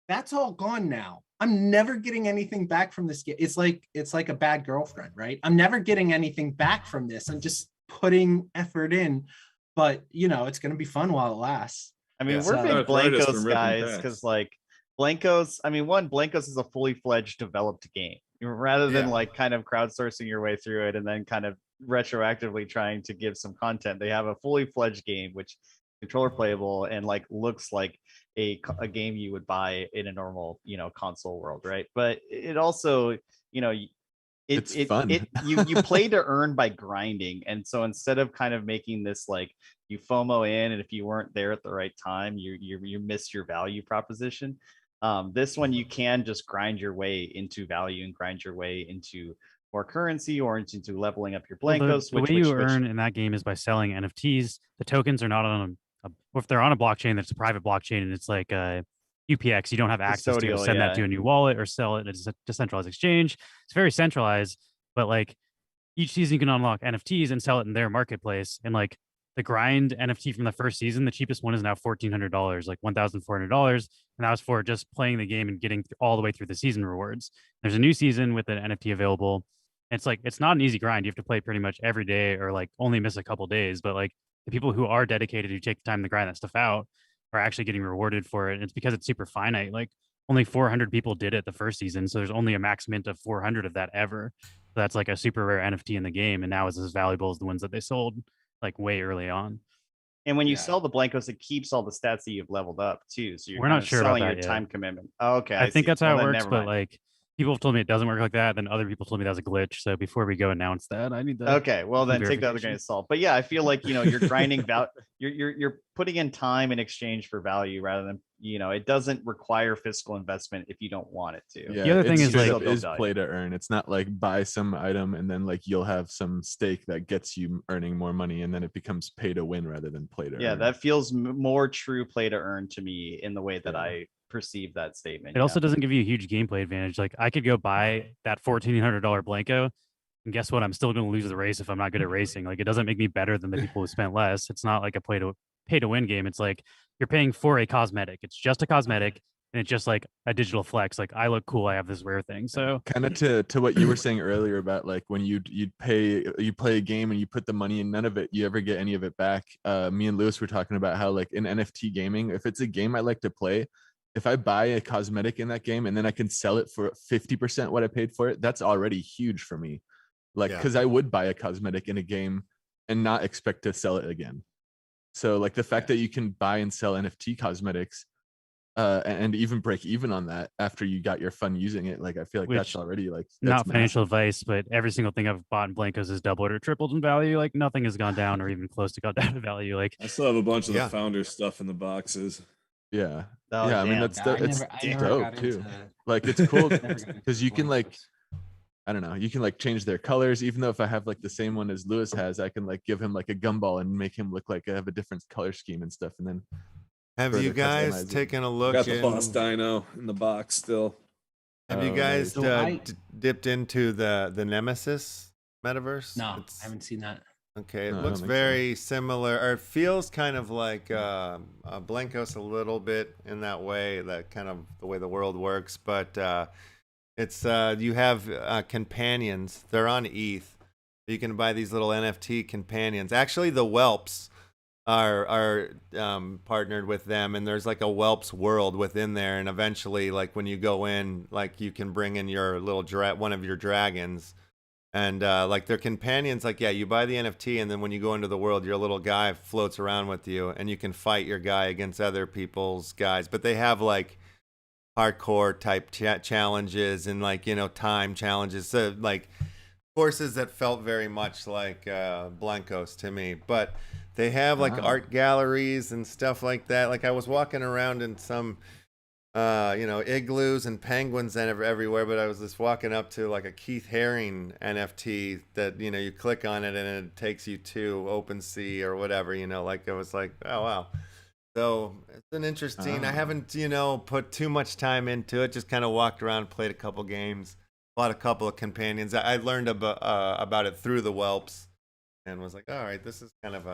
that's all gone now. I'm never getting anything back from this game. It's like a bad girlfriend, right? I'm never getting anything back from this. I'm just putting effort in, but you know, it's going to be fun while it lasts. I mean, Yeah. we're So- big Arthritis from Blankos ripping guys packs. because like Blankos, I mean, Blankos is a fully fledged developed game. Rather than Yeah. like kind of crowdsourcing your way through it and then kind of retroactively trying to give some content, they have a fully fledged game which controller playable and like looks like a game you would buy in a normal, you know, console world, right? But it also, you know, It's fun. you play to earn by grinding, and so instead of kind of making this like you FOMO in, and if you weren't there at the right time, you miss your value proposition. This one you can just grind your way into value and grind your way into more currency or into leveling up your Well, Blankos. the way you earn in that game is by selling NFTs. The tokens are not on or if they're on a blockchain, that's a private blockchain, and it's like UPX. You don't have access to Custodial, send yeah. that to a new wallet or sell it. It's a decentralized exchange. It's very centralized, but like each season you can unlock NFTs and sell it in their marketplace. And like the grind NFT from the first season, the cheapest one is now $1,400, like $1,400, and that was for just playing the game and getting all the way through the season rewards. There's a new season with an NFT available. It's like it's not an easy grind. You have to play pretty much every day or like only miss a couple days. But like the people who are dedicated, who take the time to grind that stuff out, are actually getting rewarded for it. And it's because it's super finite. Like only 400 people did it the first season, so there's only a max mint of 400 of that ever. So that's like a super rare NFT in the game, and now is as valuable as the ones that they sold like way early on. And when you Yeah. sell the Blankos, it keeps all the stats that you've leveled up too. So you're We're kind not of sure about selling that your yet. time commitment. Oh, okay, I think see. that's how Well, it then works, never but mind. like people have told me it doesn't work like that. Then other people told me that was a glitch. So before we go announce that, I need to. Okay, well then take the other grain verification. of salt. But yeah, I feel like, you know, you're grinding you're putting in time in exchange for value rather than, you know, it doesn't require fiscal investment if you don't want it to. Yeah, The other thing it's is, straight like- up is Value. play to earn. It's not like buy some item and then like you'll have some stake that gets you earning more money, and then it becomes pay to win rather than play to Yeah, earn. that feels more true play to earn to me in the way that Yeah. I perceive that statement. It also yeah. doesn't give you a huge gameplay advantage. Like I could go buy that $1,400 Blanco, and guess what? I'm still going to lose the race if I'm not good at racing. Like it doesn't make me better than the people who spent less. It's not like a pay to win game. It's like you're paying for a cosmetic. It's just a cosmetic, and it's just like a digital flex. Like I look cool. I have this rare thing. So Kind of to what you were saying earlier about like when you play a game and you put the money in, none of it you ever get any of it back. Me and Lewis were talking about how like in NFT gaming, if it's a game I like to play, if I buy a cosmetic in that game and then I can sell it for 50% what I paid for it, that's already huge for me. Like, Yeah. because I would buy a cosmetic in a game and not expect to sell it again. So like the fact that you can buy and sell NFT cosmetics and even break even on that after you got your fun using it, like I feel like that's Which, already like not that's financial massive. advice, but every single thing I've bought in Blancos has doubled or tripled in value. Like nothing has gone down or even close to gone down in value. Like I still have a bunch of Yeah. the founder stuff in the boxes. Yeah. Oh, Yeah, I mean damn. that's Yeah, it's I never dope got too. into- Like it's cool never got into because you can like Blancos. I don't know, you can like change their colors. Even though if I have like the same one as Lewis has, I can like give him like a gumball and make him look like I have a different color scheme and stuff. And then Have further you guys customize it. taken a look? Got the in- boss dino in the box still. Have you Oh, guys nice. So I- dipped into the Nemesis metaverse? No, It's- I haven't seen that. Okay, it No, I looks don't think so. very similar, or it feels kind of like Blankos a little bit in that way, that kind of the way the world works. But it's you have companions. They're on ETH. You can buy these little NFT companions. Actually, the Whelps are partnered with them, and there's like a Whelps world within there. And eventually, like when you go in, like you can bring in your little one of your dragons. And like their companions, like, yeah, you buy the NFT, and then when you go into the world, your little guy floats around with you, and you can fight your guy against other people's guys. But they have like hardcore type challenges and like, you know, time challenges. So like courses that felt very much like Blancos to me, but they have like art galleries and stuff like that. Like I was walking around in some igloos and penguins and everywhere, but I was just walking up to like a Keith Haring NFT that, you click on it and it takes you to OpenSea or whatever, like I was like, oh wow. So it's been interesting. I haven't, put too much time into it, just kind of walked around, played a couple games, bought a couple of companions. I learned about it through the whelps and was like, all right, this is kind of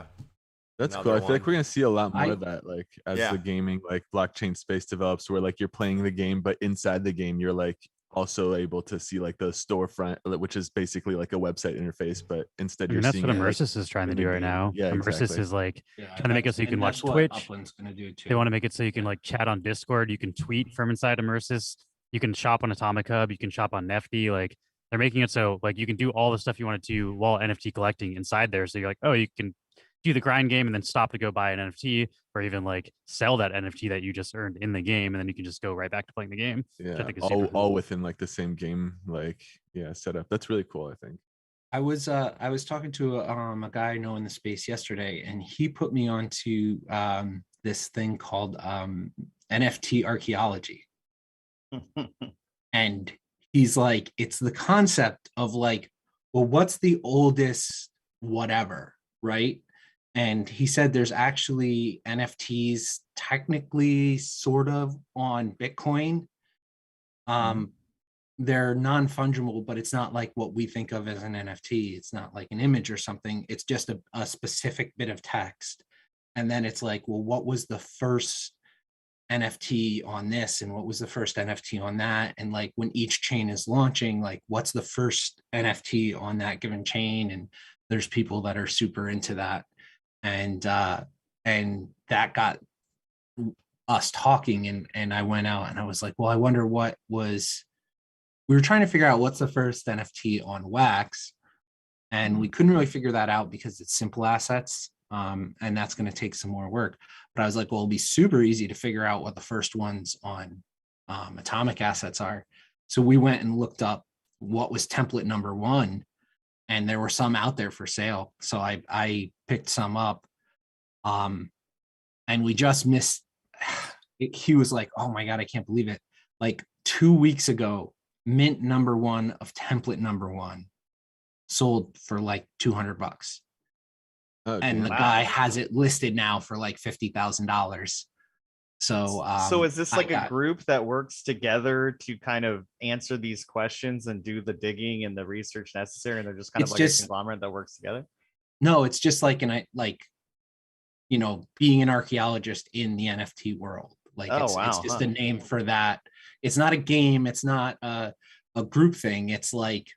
That's cool. I feel like we're gonna see a lot more of that, like as the gaming like blockchain space develops, where like you're playing the game, but inside the game you're like also able to see like the storefront, which is basically like a website interface, but instead you're that's seeing what it, like, Immersis is trying to in the do right game. now. Yeah, Immersis exactly. is like trying to make it so you can watch Twitch. Upland's gonna do too. They want to make it so you can like chat on Discord, you can tweet from inside Immersis, you can shop on Atomic Hub, you can shop on Nefty. Like they're making it so like you can do all the stuff you want to do while NFT collecting inside there. So you're like, oh, you can do the grind game and then stop to go buy an NFT, or even like sell that NFT that you just earned in the game, and then you can just go right back to playing the game. Yeah, All all within like the same game, like setup. That's really cool, I think. I was talking to a guy I know in the space yesterday, and he put me onto this thing called NFT archaeology. And he's like, it's the concept of like, well, what's the oldest whatever, right? And he said there's actually NFTs technically sort of on Bitcoin. They're non-fungible, but it's not like what we think of as an NFT. It's not like an image or something. It's just a specific bit of text. And then it's like, well, what was the first NFT on this? And what was the first NFT on that? And like when each chain is launching, like what's the first NFT on that given chain? And there's people that are super into that. And that got us talking, and I went out and I was like, well, I wonder we were trying to figure out what's the first NFT on Wax, and we couldn't really figure that out because it's simple assets, and that's going to take some more work. But I was like, well, it'll be super easy to figure out what the first ones on Atomic assets are. So we went and looked up what was template number 1, and there were some out there for sale. So I picked some up, and we just missed. He was like, oh my God, I can't believe it. Like 2 weeks ago, mint number 1 of template number 1 sold for like $200. And the guy has it listed now for like $50,000. So is this like a group that works together to kind of answer these questions and do the digging and the research necessary, and they're just kind of like a conglomerate that works together? No, it's just like being an archaeologist in the NFT world. Like it's just a name for that. It's not a game. It's not a group thing. It's like,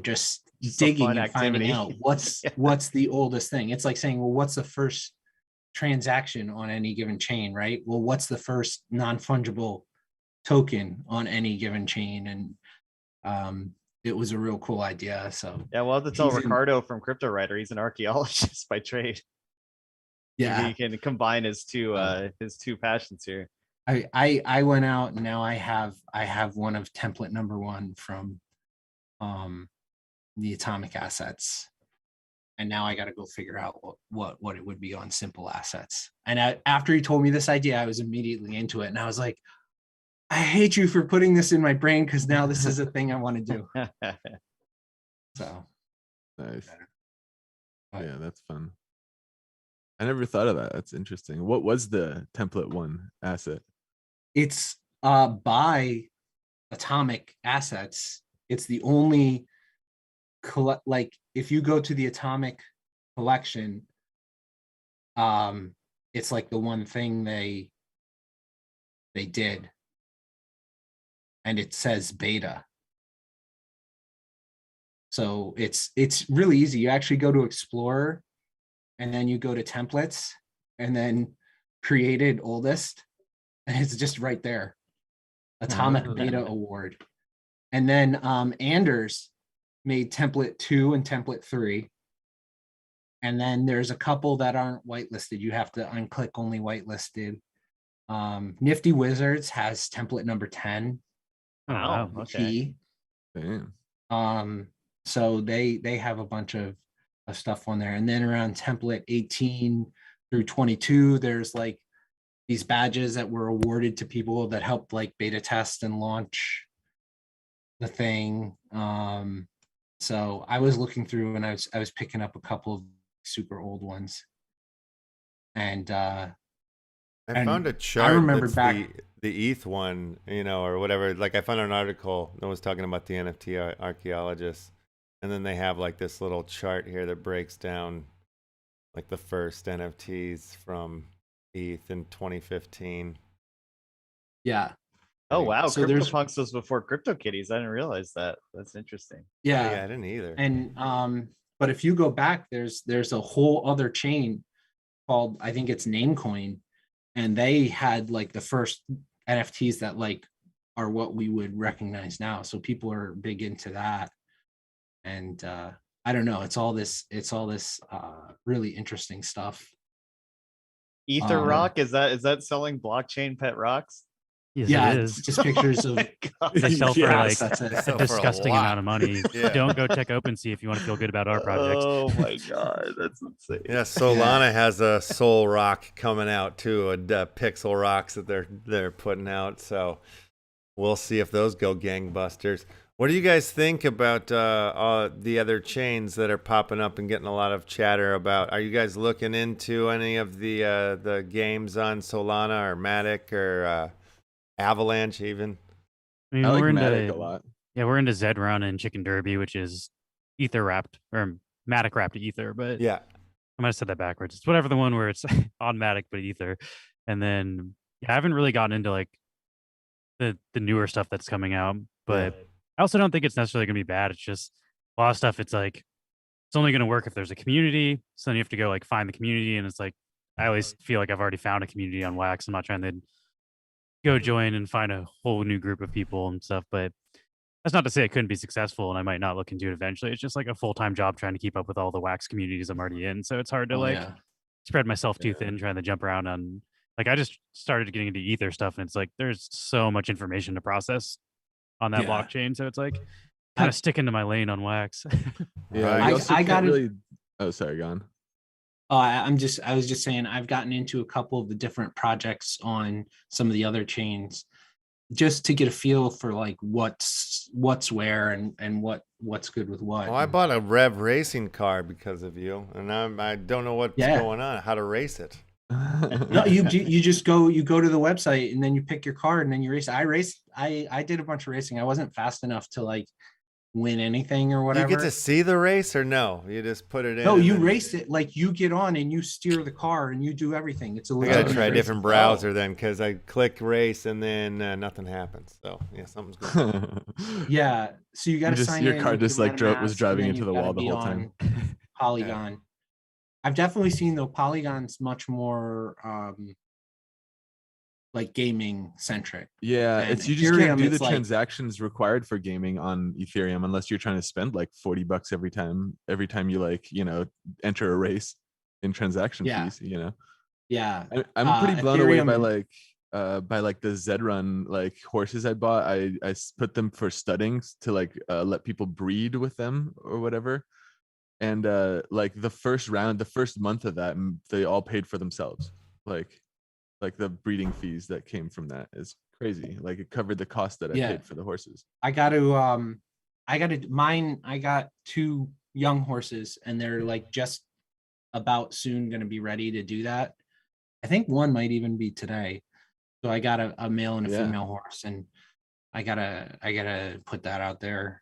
just digging and finding out what's the oldest thing. It's like saying, well, what's the first transaction on any given chain, right? Well, what's the first non-fungible token on any given chain? And it was a real cool idea. So yeah, we'll have to tell Ricardo from Crypto Writer, he's an archaeologist by trade. Yeah, he can combine his two passions here. I went out, and now I have one of template number 1 from the Atomic assets, and now I got to go figure out what it would be on simple assets. And after he told me this idea, I was immediately into it, and I was like, I hate you for putting this in my brain, because now this is a thing I want to do. So nice. Yeah, that's fun. I never thought of that. That's interesting. What was the template 1 asset? It's by Atomic assets. It's the only like if you go to the Atomic collection, it's like the one thing they did, and it says beta. So it's really easy. You actually go to Explorer, and then you go to templates, and then created oldest, and it's just right there. Atomic Beta Award. And then Anders made template 2 and template 3. And then there's a couple that aren't whitelisted. You have to unclick only whitelisted. Nifty Wizards has template number 10. Oh, okay. Damn. So they have a bunch of stuff on there. And then around template 18 through 22, there's like these badges that were awarded to people that helped like beta test and launch the thing. So I was looking through and I was picking up a couple of super old ones. And I and found a I chart remember that's the ETH one, you know, or whatever. Like I found an article that was talking about the NFT archaeologists, and then they have like this little chart here that breaks down like the first NFTs from ETH in 2015. yeah, Oh wow, So there's- CryptoPunks was before CryptoKitties. I didn't realize that. That's interesting. yeah. Yeah, I didn't either. And but if you go back, there's a whole other chain called, I think it's Namecoin, and they had like the first NFTs that like are what we would recognize now. So people are big into that. And I don't know, it's all this really interesting stuff. Ether Rock, is that selling blockchain pet rocks? Yes, Yeah, it it's is. just pictures of They sell for like that's it. They sell a for a disgusting lot. amount of money. Yeah. Don't go check OpenSea if you want to feel good about our project. Oh my god, that's insane. Yeah, Solana has a Soul Rock coming out too, a Pixel Rocks that they're putting out. So we'll see if those go gangbusters. What do you guys think about the other chains that are popping up and getting a lot of chatter about? Are you guys looking into any of the games on Solana or Matic or Avalanche even? I mean, I like we're Matic into a lot. yeah, we're into Zed Run and Chicken Derby, which is Ether wrapped or Matic wrapped Ether, but Yeah. I might have said that backwards. It's whatever the one where it's on Matic but Ether. And then I haven't really gotten into like the newer stuff that's coming out, but I also don't think it's necessarily gonna be bad. It's just a lot of stuff. It's like it's only gonna work if there's a community. So then you have to go like find the community, and it's like I always feel like I've already found a community on Wax. I'm not trying to go join and find a whole new group of people and stuff. But that's not to say it couldn't be successful, and I might not look into it eventually. It's just like a full-time job trying to keep up with all the Wax communities I'm already in. So it's hard to like spread myself too thin trying to jump around on. Like I just started getting into Ether stuff, and it's like there's so much information to process on that blockchain. So it's like kind of sticking to my lane on Wax. Yeah, Right. you also I can't got it. really. Oh, sorry, go on. I was just saying I've gotten into a couple of the different projects on some of the other chains just to get a feel for like what's where and what's good with what. Well, I bought a Rev racing car because of you, and I don't know what's going on, how to race it. No, you just go to the website and then you pick your car and then you race. I did a bunch of racing. I wasn't fast enough to like win anything or whatever. You get to see the race or no? You just put it in. No, you then... race it, like you get on and you steer the car and you do everything. It's a I gotta try a different browser then, because I click race and then nothing happens. So yeah, something's good. Yeah, so you got to sign in. Your car just like was driving into the wall the whole time. Polygon. I've definitely seen though Polygon's much more like gaming centric. Yeah, And it's you just can't Ethereum, do the it's like- transactions required for gaming on Ethereum unless you're trying to spend like $40 every time you like, you know, enter a race in transaction fees, you know. Yeah. I'm pretty blown away by Ethereum- like the Zed Run like horses I bought. I put them for studding to like let people breed with them or whatever. And like the first month of that, they all paid for themselves. Like the breeding fees that came from that is crazy. Like it covered the cost that I paid for the horses. I got two young horses and they're like just about soon going to be ready to do that. I think one might even be today. So I got a male and a female horse, and I gotta put that out there,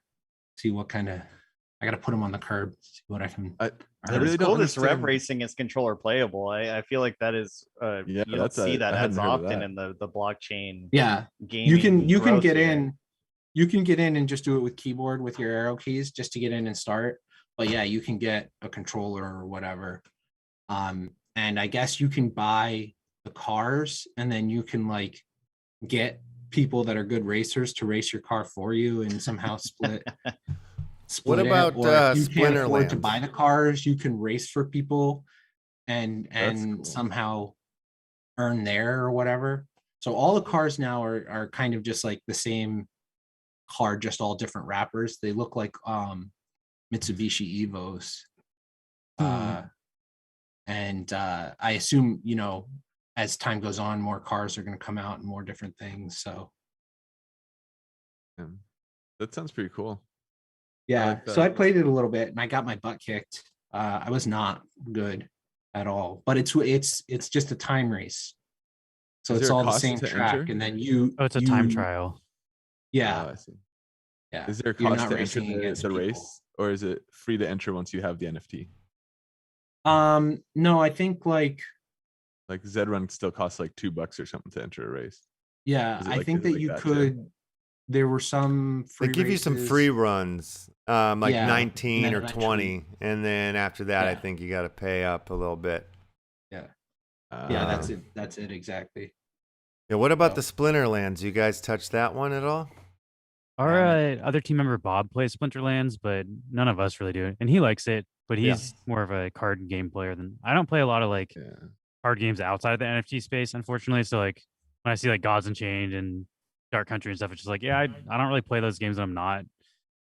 see what kind of, I gotta put them on the curb, see what I can. I really It's don't cool this Rev understand. racing is controller playable. I feel like that is you don't see that I as hadn't heard of often that. in the blockchain You can growth get here. in, you can get in and just do it with keyboard with your arrow keys just to get in and start. But yeah, you can get a controller or whatever. And I guess you can buy the cars and then you can like get people that are good racers to race your car for you and somehow split. What it. about Or if you can't afford to Splinterlands? buy the cars, you can race for people and cool. somehow earn there or whatever. So all the cars now are kind of just like the same car, just all different wrappers. They look like Mitsubishi Evos. And I assume, you know, as time goes on, more cars are going to come out and more different things. So that sounds pretty cool. yeah, like so that. I played it a little bit and I got my butt kicked. I was not good at all, but it's just a time race. So Is it's there a all the cost same to track, enter? and then you. Oh, it's a time trial. Yeah, I see. yeah. Is there a You're cost not to enter racing the against people. race, or is it free to enter once you have the NFT? No, I think like Zed Run still costs like $2 or something to enter a race. yeah, Is it I like- think is it that like you that too? could. There were some free They give you some races. free runs, like Yeah, 19 and or then 20, and then after that, I Yeah. think you got to pay up a little bit. Yeah, Ah. that's it exactly. Yeah. What about So- the Splinterlands? You guys touch that one at all? Our other team member Bob plays Splinterlands, but none of us really do it, and he likes it. But Yeah. he's more of a card game player than I don't play a lot of like Yeah. card games outside of the NFT space, unfortunately. So like when I see like Gods Unchained and Dark Country and stuff, it's just like, yeah, I don't really play those games when I'm not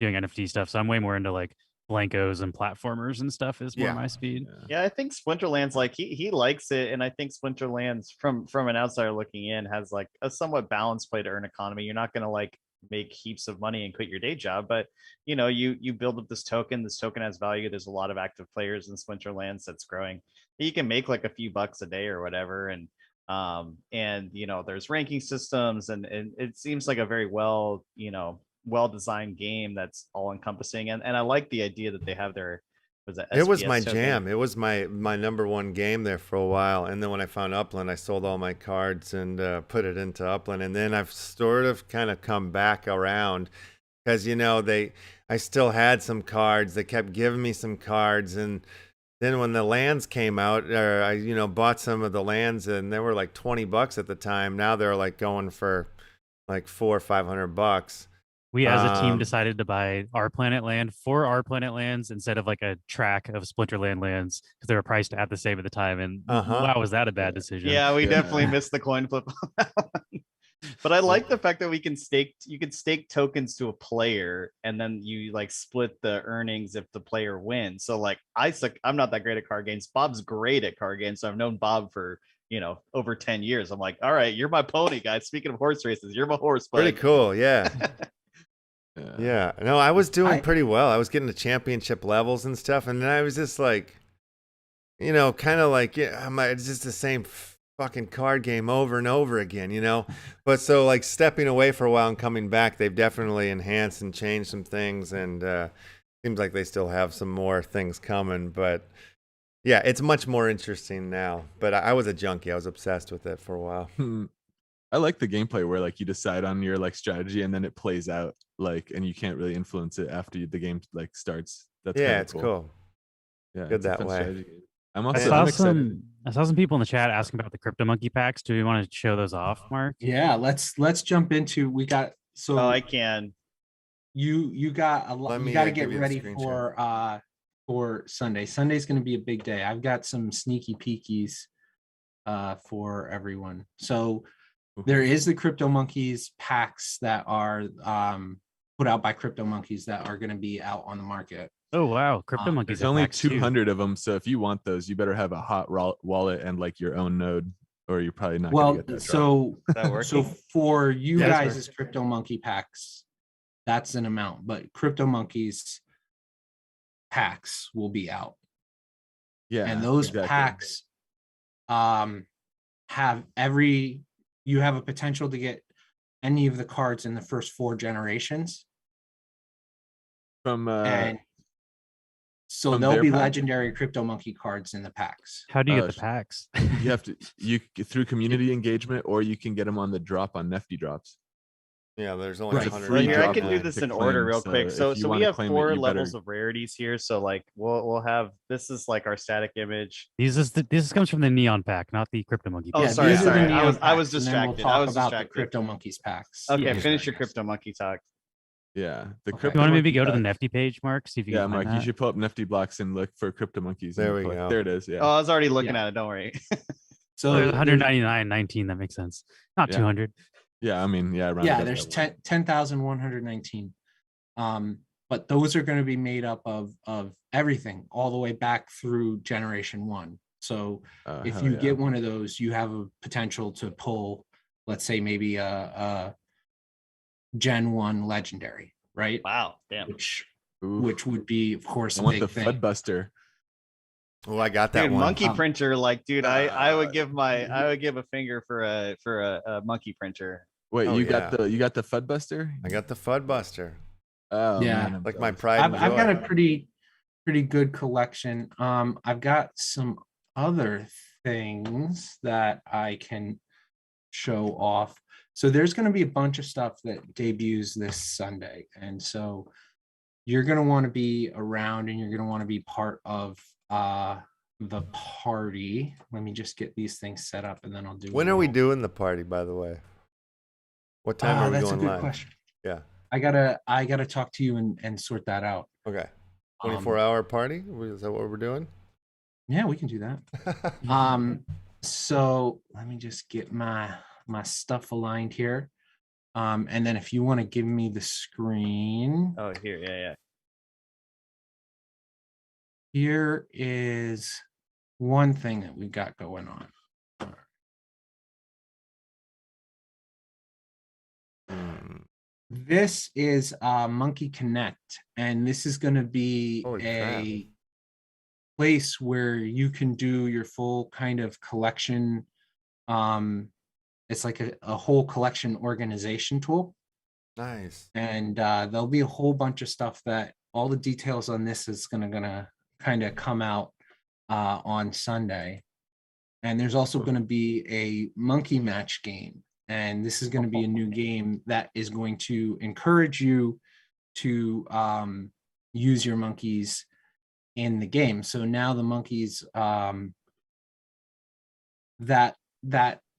doing NFT stuff. So I'm way more into like blankos and platformers and stuff is more Yeah. my speed. Yeah, I think Splinterland's like he likes it, and I think Splinterland's from an outsider looking in has like a somewhat balanced play to earn economy. You're not gonna like make heaps of money and quit your day job, but you know you build up this token. This token has value. There's a lot of active players in Splinterlands that's growing. You can make like a few bucks a day or whatever, and you know there's ranking systems, and it seems like a very well designed game that's all encompassing, and I like the idea that they have their It was SPS my token. jam. It was my number one game there for a while. And then when I found Upland, I sold all my cards and put it into Upland. And then I've sort of kind of come back around because, you know, I still had some cards. They kept giving me some cards. And then when the lands came out, or I, you know, bought some of the lands, and they were like $20 at the time. Now they're like going for like $400 or $500. We as a team decided to buy our planet land for our planet lands instead of like a track of Splinterland lands because they were priced at the same at the time. And wow, was that a bad decision? Yeah, we Yeah. definitely missed the coin flip on that one. But I like the fact that you can stake tokens to a player, and then you like split the earnings if the player wins. So like I'm not that great at card games. Bob's great at card games. So I've known Bob for over 10 years. I'm like, all right, you're my pony, guys. Speaking of horse races, you're my horse. Pretty bud. cool, yeah. Yeah, no, I was doing pretty well. I was getting to championship levels and stuff, and then I was just like, you know, kind of like, yeah, it's just the same fucking card game over and over again, you know. But so like stepping away for a while and coming back, they've definitely enhanced and changed some things, and seems like they still have some more things coming. But yeah, it's much more interesting now. But I was a junkie. I was obsessed with it for a while. I like the gameplay where like you decide on your like strategy and then it plays out like, and you can't really influence it after the game like starts. That's Yeah, kinda it's cool. Yeah, Good it's a that fun way. strategy game. I'm I also saw I'm excited. some people in the chat asking about the CryptomonKey packs. Do we want to show those off, Mark? Yeah, let's jump into. We got so Oh, I can. you got a lot. Let You me, got to give get you the ready screen for Sunday. Sunday's going to be a big day. I've got some sneaky peekies for everyone. So there is the CryptomonKeys packs that are put out by CryptomonKeys that are going to be out on the market. Oh wow, CryptomonKeys. There's have only packs too. 200 of them, so if you want those, you better have a hot wallet and like your own node, or you're probably not Well, gonna get that drop. so That working? so for you Yeah, guys, it's as CryptomonKey packs, that's an amount, but CryptomonKeys packs will be out. Yeah, And those exactly. packs you have a potential to get any of the cards in the first 4 generations. From And so from there'll their be pack? legendary CryptomonKey cards in the packs. How do you get the sh- packs? you have to through community engagement, or you can get them on the drop on Nifty drops. Yeah, there's only Right. 100. free Well, here I drop can do line this to in order claim, real so quick. if So you we wanna have claim it, 4 you better- levels of rarities here. So like we'll have this is like our static image. This comes from the Neon pack, not the CryptomonKey. Oh, pack. sorry, these are the sorry. neon I was packs, and then we'll distracted. talk I was about distracted. the CryptomonKeys packs. Okay, Yeah. finish your CryptomonKey talk. Yeah, the Okay. You want to maybe CryptoMonkey go to the pack- Nifty page, Mark? See if you Yeah, can find Mark, you that. should pull up Nifty blocks and look for CryptoMonkeys. There and we click. go. There it is. Oh, Yeah. I was already looking Yeah. at it. Don't worry. So There's there's- 199.19. That makes sense. Not Yeah. 200. Yeah, I mean, yeah, around yeah, about there's that one. 10,119. but those are going to be made up of everything all the way back through generation 1. So if hell you yeah. get one of those, you have a potential to pull, let's say maybe a Gen 1 legendary, right? Wow, damn. Which would be, of course, I a want the big thing. Fudbuster. Oh, I got that Dude, one. monkey printer, like, dude, I would give mm-hmm. a finger for a monkey printer. Wait, Oh, you yeah. got the Fudbuster? I got the Fudbuster. Oh Yeah. man, I'm Like my jealous. pride and I've joy. got a pretty good collection. I've got some other things that I can show off. So there's going to be a bunch of stuff that debuts this Sunday, and so you're going to want to be around, and you're going to want to be part of the party. Let me just get these things set up, and then I'll do. When are we doing the party, by the way? What time are we That's going a good live? question. Yeah. I gotta talk to you and sort that out. Okay. 24-hour party? Is that what we're doing? Yeah, we can do that. So let me just get my stuff aligned here. And then if you want to give me the screen. Oh, here, yeah. Here is one thing that we've got going on. This is Monkey Connect, and this is going to be a place where you can do your full kind of collection. It's like a whole collection organization tool. Nice. And there'll be a whole bunch of stuff that all the details on this is gonna kind of come out on Sunday. And there's also going to be a monkey match game. And this is going to be a new game that is going to encourage you to use your monkeys in the game. So now the monkeys that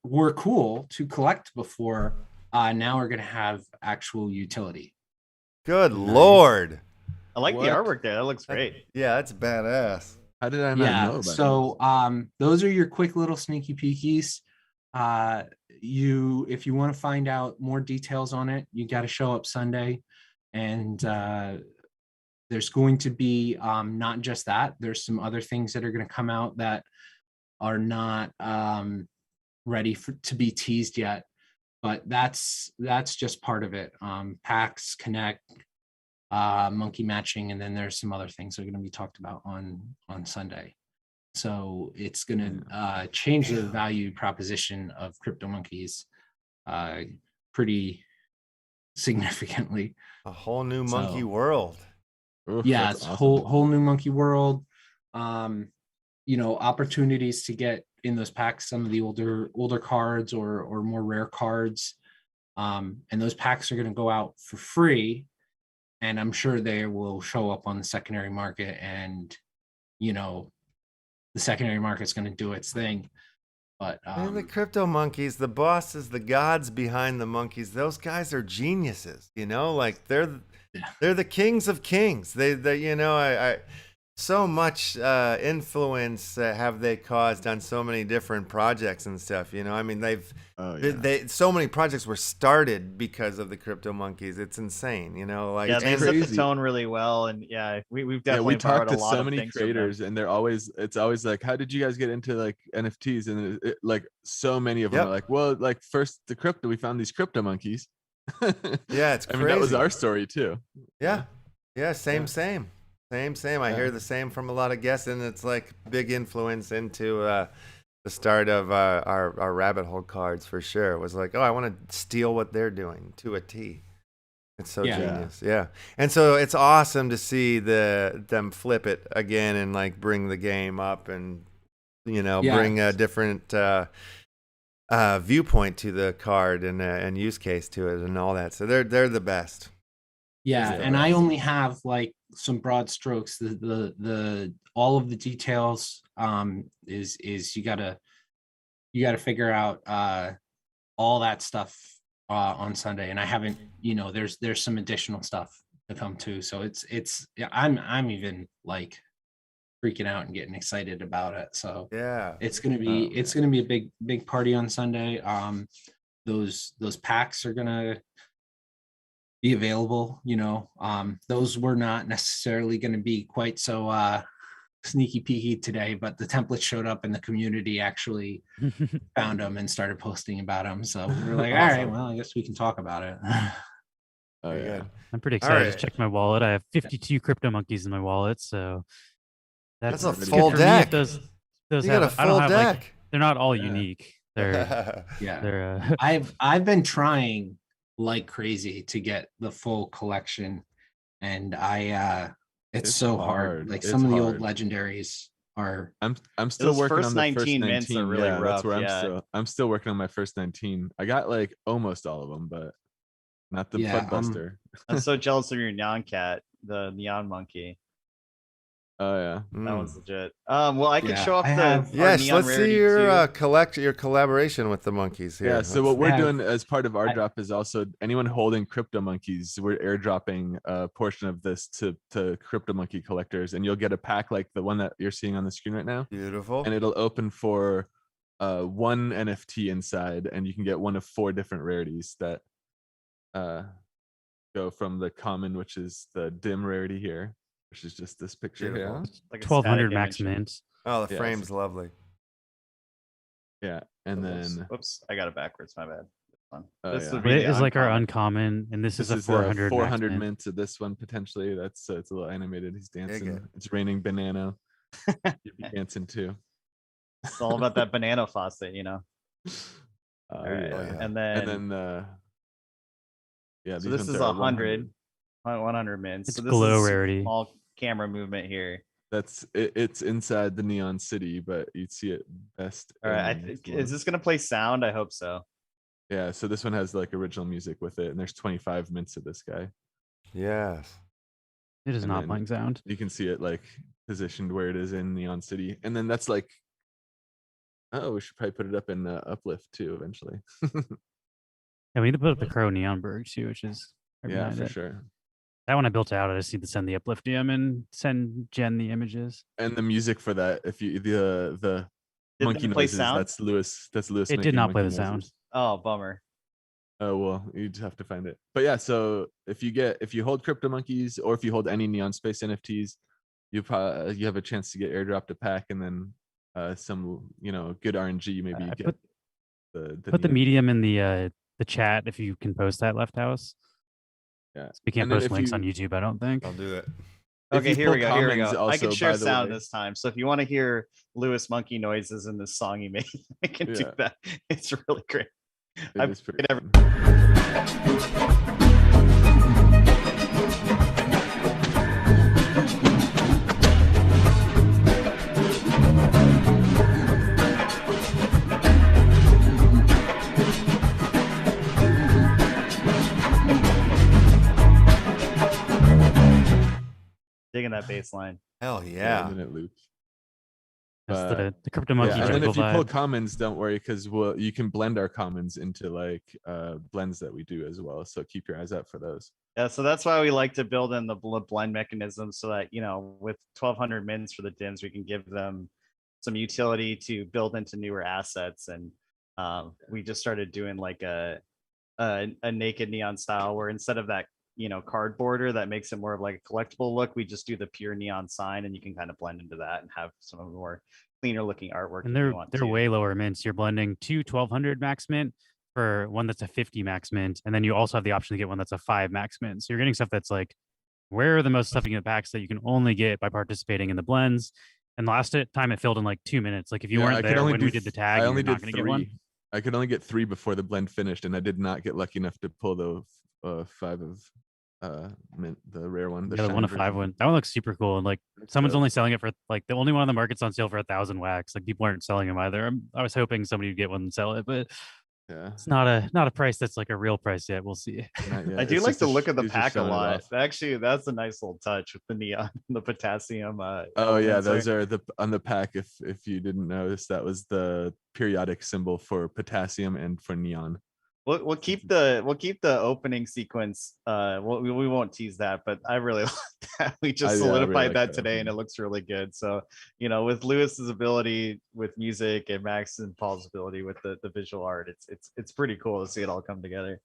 were cool to collect before now are going to have actual utility. Good Lord. I like the artwork there. That looks great. Yeah, that's badass. How did I not know about so those are your quick little sneaky peekies. If you want to find out more details on it, you got to show up Sunday. And there's going to be not just that, there's some other things that are going to come out that are not ready to be teased yet, but that's just part of it. PAX Connect, monkey matching, and then there's some other things that are going to be talked about on Sunday. So it's going to change the value proposition of CryptomonKeys pretty significantly. A whole new monkey world. Oof, Yeah, that's it's awesome. whole new monkey world. Opportunities to get in those packs some of the older cards or more rare cards. And those packs are going to go out for free. And I'm sure they will show up on the secondary market, and the secondary market's going to do its thing. But and the CryptomonKeys, the bosses, the gods behind the monkeys, those guys are geniuses. Like they're the kings of kings. I so much influence have they caused on so many different projects and stuff. They so many projects were started because of the CryptomonKeys. It's insane. They set the tone really well, and we've definitely talked to a lot so of many things from them. creators, and it's always like, how did you guys get into like NFTs? And like so many of them are like, well, like first we found these CryptomonKeys. Yeah, it's crazy. I mean, that was our story too. Yeah, same. I hear the same from a lot of guests, and it's like big influence into the start of our rabbit hole cards for sure. It was like, I want to steal what they're doing to a T. It's so genius. Yeah. And so it's awesome to see them flip it again and like bring the game up and bring a different viewpoint to the card and use case to it and all that. So they're the best. Yeah, and I only have like some broad strokes. The all of the details is you gotta figure out all that stuff on Sunday, and I haven't. There's some additional stuff to come too. So I'm even like freaking out and getting excited about it. So yeah, it's gonna be a big party on Sunday. Those packs are gonna be available. Those were not necessarily going to be quite so sneaky peeky today, but the templates showed up and the community actually found them and started posting about them. So we were like, all right, well, I guess we can talk about it. Oh Very yeah. good. I'm pretty excited. I just right. checked my wallet. I have 52 CryptomonKeys in my wallet, so That's a good full for me if deck. those You got a I don't full have deck. like they're not all Yeah. unique. They're Yeah. they're I've been trying like crazy to get the full collection, and it's It's so hard. hard. Like It's some of the old hard. legendaries are I'm still Those working first on the first 19 mints are really yeah, that's rough, where yeah. I'm still working on my first 19. I got like almost all of them, but not the Yeah, Floodbuster. I'm so jealous of your Neon Cat, the Neon Monkey. Oh yeah. That one's legit. Well, I could Yeah, show off I the have- our Yes, Neon let's see Rarity your too. your collaboration with the monkeys here. Yeah, so what Let's- we're have- doing as part of our I- drop is also anyone holding CryptomonKeys, we're airdropping a portion of this to CryptomonKey collectors, and you'll get a pack like the one that you're seeing on the screen right now, Beautiful. and it'll open for one NFT inside, and you can get one of 4 different rarities that go from the common, which is the dim rarity here, which is just this picture Beautiful. here. Like a 1200 static max image. mint. Oh, the Yes. frame's lovely. Yeah, and Whoops, then whoops, I got it backwards. My bad. This one. Oh, This yeah. would be It the is like our uncommon. uncommon, and this this is a is 400 400 max mint. mint to this one potentially. That's it's a little animated. He's dancing. it. It's raining banana. You'd be dancing too. It's all about that banana faucet, Oh, All right. yeah. And then, yeah, so these this ones is are 100 mints. It's So this glow is rarity. small camera movement here. That's it's inside the Neon City, but you'd see it best. All right. I in think this is one. this gonna play sound? I hope so. Yeah, so this one has like original music with it, and there's 25 mints of this guy. Yes. It is And not then playing sound. You can see it like positioned where it is in Neon City, and then that's like, oh, we should probably put it up in Uplift too eventually. Yeah, we need to put up the Crow Neonberg too, which is right Yeah, behind for it. sure. That one I built out. I just need to send the uplift DM and send Jen the images. And the music for that, if you the Did monkey that play noises, sound? that's Lewis. That's Lewis. It did making not play monkey the sound. noises. Oh, bummer. Oh well, you just have to find it. But yeah, so if you hold CryptomonKeys or if you hold any NEONSPACE NFTs, you have a chance to get airdropped a pack, and then some good RNG. Maybe you I get put the Neon. medium in the chat if you can post that LEFTHOUSE. Yeah, We can't and then post if links you- on YouTube, I don't think. I'll do it. If Okay, you here pull we go. Here we commons go. I can also, share by the sound way- this time. So if you want to hear Lewis monkey noises in this song he made, I can do Yeah. that. It's really great. It I've is pretty played fun. Digging that bass line. Hell Yeah, yeah. and then it loops. That's But- the CryptomonKey Yeah, and then jungle if you pull vibe. commons, don't worry, because you can blend our commons into like blends that we do as well. So keep your eyes out for those. Yeah, so that's why we like to build in the blend mechanism so that, with 1200 mints for the dims, we can give them some utility to build into newer assets. And we just started doing like a naked neon style where instead of that, card border that makes it more of like a collectible look, we just do the pure neon sign, and you can kind of blend into that and have some of the more cleaner looking artwork. And if you they're want they're to. way lower mints. You're blending 2 1200 max mint for one that's a 50 max mint, and then you also have the option to get one that's a 5 max mint. So you're getting stuff that's like where are the most stuff in the packs that you can only get by participating in the blends. And last time it filled in like 2 minutes. Like if you Yeah, weren't I could there only when do we did the tag, I you're only not did going to get one. 3. I could only get 3 before the blend finished, and I did not get lucky enough to pull the 5 of mint, the rare one. The other one, shiny a 5 version. one. That one looks super cool. And like It's someone's dope. only selling it for like the only one on the market's on sale for 1,000 wax. Like people aren't selling them either. I was hoping somebody would get one and sell it, but Yeah, it's not a price that's like a real price yet. We'll see. not yet. I do It's like just the look of the he's just pack a showing it lot. off. Actually, that's a nice little touch with the neon and the potassium. Oh yeah, elements there. those are on the pack. If you didn't notice, that was the periodic symbol for potassium and for neon. We'll keep the opening sequence. We won't tease that, but I really like that. We just I really solidified like that that today, and it opening. looks really good. So with Lewis's ability with music and Max and Paul's ability with the visual art, it's pretty cool to see it all come together.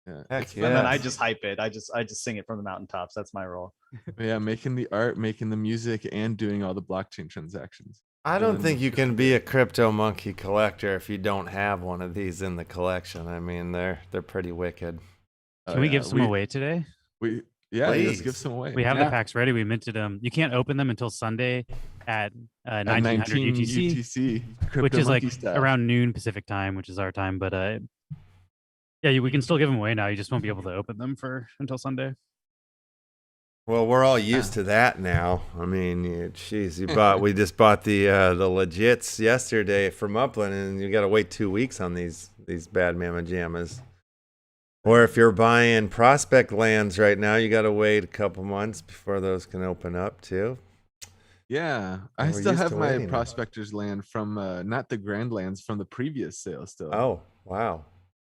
Yeah. Heck And then I yes. just hype it. I just sing it from the mountaintops. That's my role. Yeah, making the art, making the music, and doing all the blockchain transactions. I don't then think you it's can good. be a crypto monkey collector if you don't have one of these in the collection. I mean, they're pretty wicked. Oh, Can we yeah, give some away today? Yeah, let's give Please. some away. We have the Yeah. packs ready. We minted them. You can't open them until Sunday at At 1900 19 UTC, UTC, which is like CryptomonKey style. around noon Pacific time, which is our time. But yeah, we can still give them away now. You just won't be able to open them until Sunday. Well, we're all used to that now. I mean, we just bought the legits yesterday from Upland, and you got to wait 2 weeks on these bad mama jammas. Or if you're buying prospect lands right now, you got to wait a couple months before those can open up too. Yeah, I We're still used have to my waiting. prospectors land from not the grand lands from the previous sale still. Oh, wow.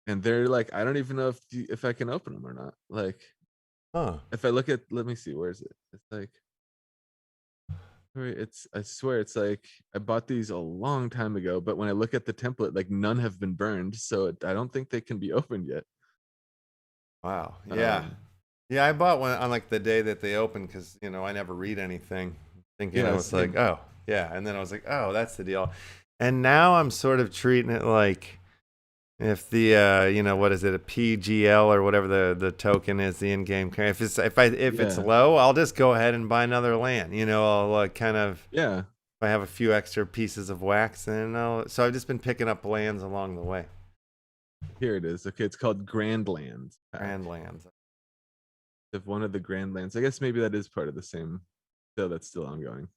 And they're like, I don't even know if I can open them or not. Like, Huh. if I look at, let me see, where is it? It's like, I swear it's like I bought these a long time ago, but when I look at the template, like none have been burned, so I don't think they can be opened yet. Wow. Yeah. Yeah, I bought one on like the day that they opened because, I never read anything. Thinking Yeah, I was like, same. oh, yeah. And then I was like, oh, that's the deal. And now I'm sort of treating it like if the, what is it, a PGL or whatever the token is, the in-game currency. If it's Yeah. low, I'll just go ahead and buy another land. I'll kind of, Yeah. if I have a few extra pieces of wax, then so I've just been picking up lands along the way. Here it is. Okay, it's called Grand Lands. Grand lands. Of one of the Grand Lands. I guess maybe that is part of the same sale that's still ongoing.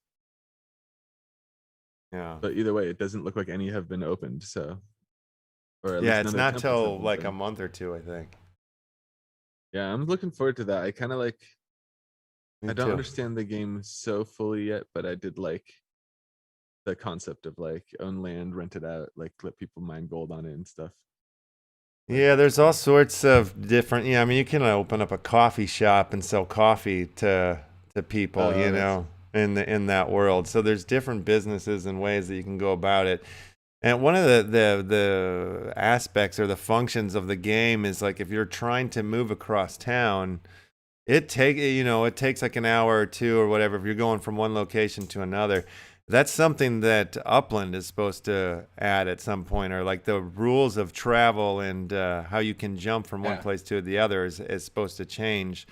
Yeah. But either way, it doesn't look like any have been opened. So, or at Yeah, least it's none not of the templates have till been like a opened. month or two, I think. Yeah, I'm looking forward to that. I kind of like. Me I don't too. understand the game so fully yet, but I did like the concept of like own land, rent it out, like let people mine gold on it and stuff. Yeah, there's all sorts of different. Yeah, I mean, you can open up a coffee shop and sell coffee to people, Oh, that's- in that world. So there's different businesses and ways that you can go about it. And one of the aspects or the functions of the game is like if you're trying to move across town, it takes like an hour or two or whatever if you're going from one location to another. That's something that Upland is supposed to add at some point, or like the rules of travel and how you can jump from one Yeah. place to the other is supposed to change.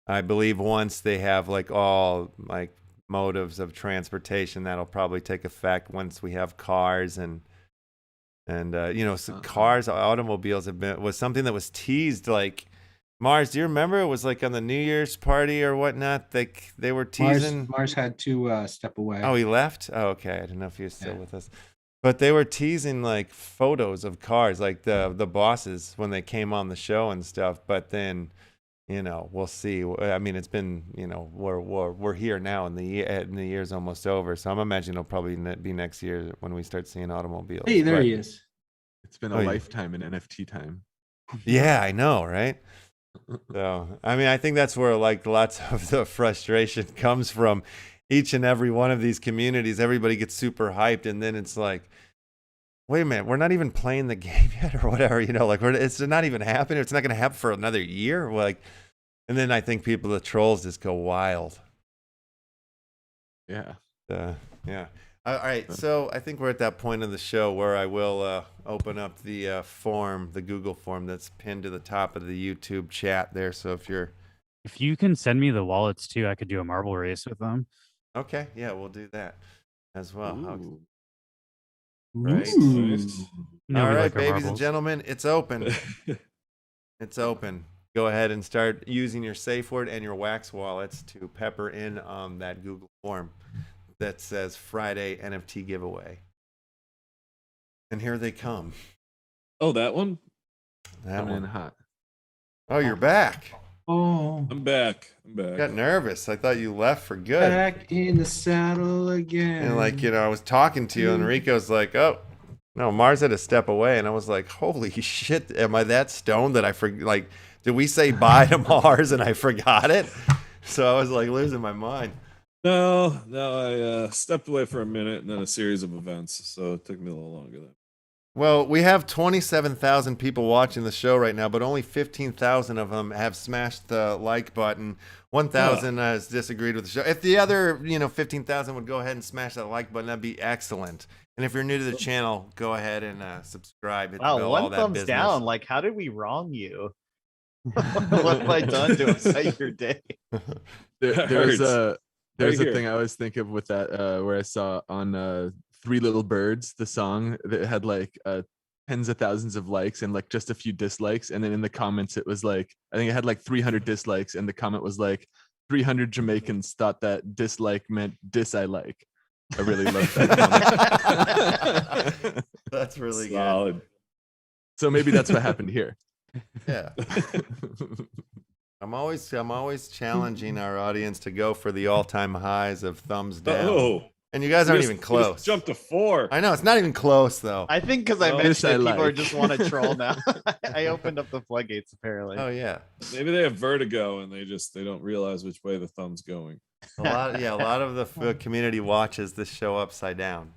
I believe once they have like all like motives of transportation, that'll probably take effect once we have cars and cars, automobiles was something that was teased like. Mars, do you remember it was like on the New Year's party or whatnot? They were teasing. Mars had to step away. Oh, he left? Oh, okay. I didn't know if he was still Yeah. with us. But they were teasing like photos of cars, like the bosses when they came on the show and stuff. But then, we'll see. I mean, it's been, we're here now, and the year's almost over. So I'm imagining it'll probably be next year when we start seeing automobiles. Hey, there But- he is. It's been Oh, a yeah. lifetime in NFT time. Yeah, I know, right? So, I mean, I think that's where like lots of the frustration comes from. Each and every one of these communities, everybody gets super hyped, and then it's like, wait a minute, we're not even playing the game yet, or whatever. It's not even happening. It's not going to happen for another year. Like, and then I think the trolls just go wild. Yeah. Yeah. All right, so I think we're at that point of the show where I will open up the form, the Google form that's pinned to the top of the YouTube chat there. So If you can send me the wallets too, I could do a marble race with them. okay, yeah, we'll do that as well. Ooh. Right. Ooh. Nice. No, All we right, like our babies and marbles. gentlemen, it's open. It's open. Go ahead and start using your safe word and your wax wallets to pepper in on that Google form that says Friday NFT giveaway. And here they come. Oh, that one? That Coming in one. hot. Oh, you're back. Oh, I'm back. I got nervous. I thought you left for good. back in the saddle again. And I was talking to you, and Rico's like, "Oh, no, Mars had to step away," and I was like, "Holy shit! Am I that stoned that I forget? Like, did we say bye to Mars and I forgot it?" So I was like losing my mind. No, I stepped away for a minute and then a series of events, so it took me a little longer. Well, we have 27,000 people watching the show right now, but only 15,000 of them have smashed the like button. 1,000 has disagreed with the show. If the other, 15,000 would go ahead and smash that like button, that'd be excellent. And if you're new to the channel, go ahead and subscribe. Hit the Wow, bell, all one that thumbs business. down. Like, how did we wrong you? What have I done to upset your day? There's a Right here. thing I always think of with that where I saw on Three Little Birds, the song that had like tens of thousands of likes and like just a few dislikes, and then in the comments it was like, I think it had like 300 dislikes, and the comment was like 300 Jamaicans thought that dislike meant I like. I really love that comment. That's really Solid. So maybe that's what happened here. good. Yeah. I'm always challenging our audience to go for the all-time highs of thumbs down. Oh, And you guys aren't even close. Jump to 4. I know, it's not even close though. I think because I Oh, mentioned this I it, people are like. just want to troll now. I opened up the floodgates apparently. Oh yeah. Maybe they have vertigo and they don't realize which way the thumb's going. A lot of the community watches this show upside down.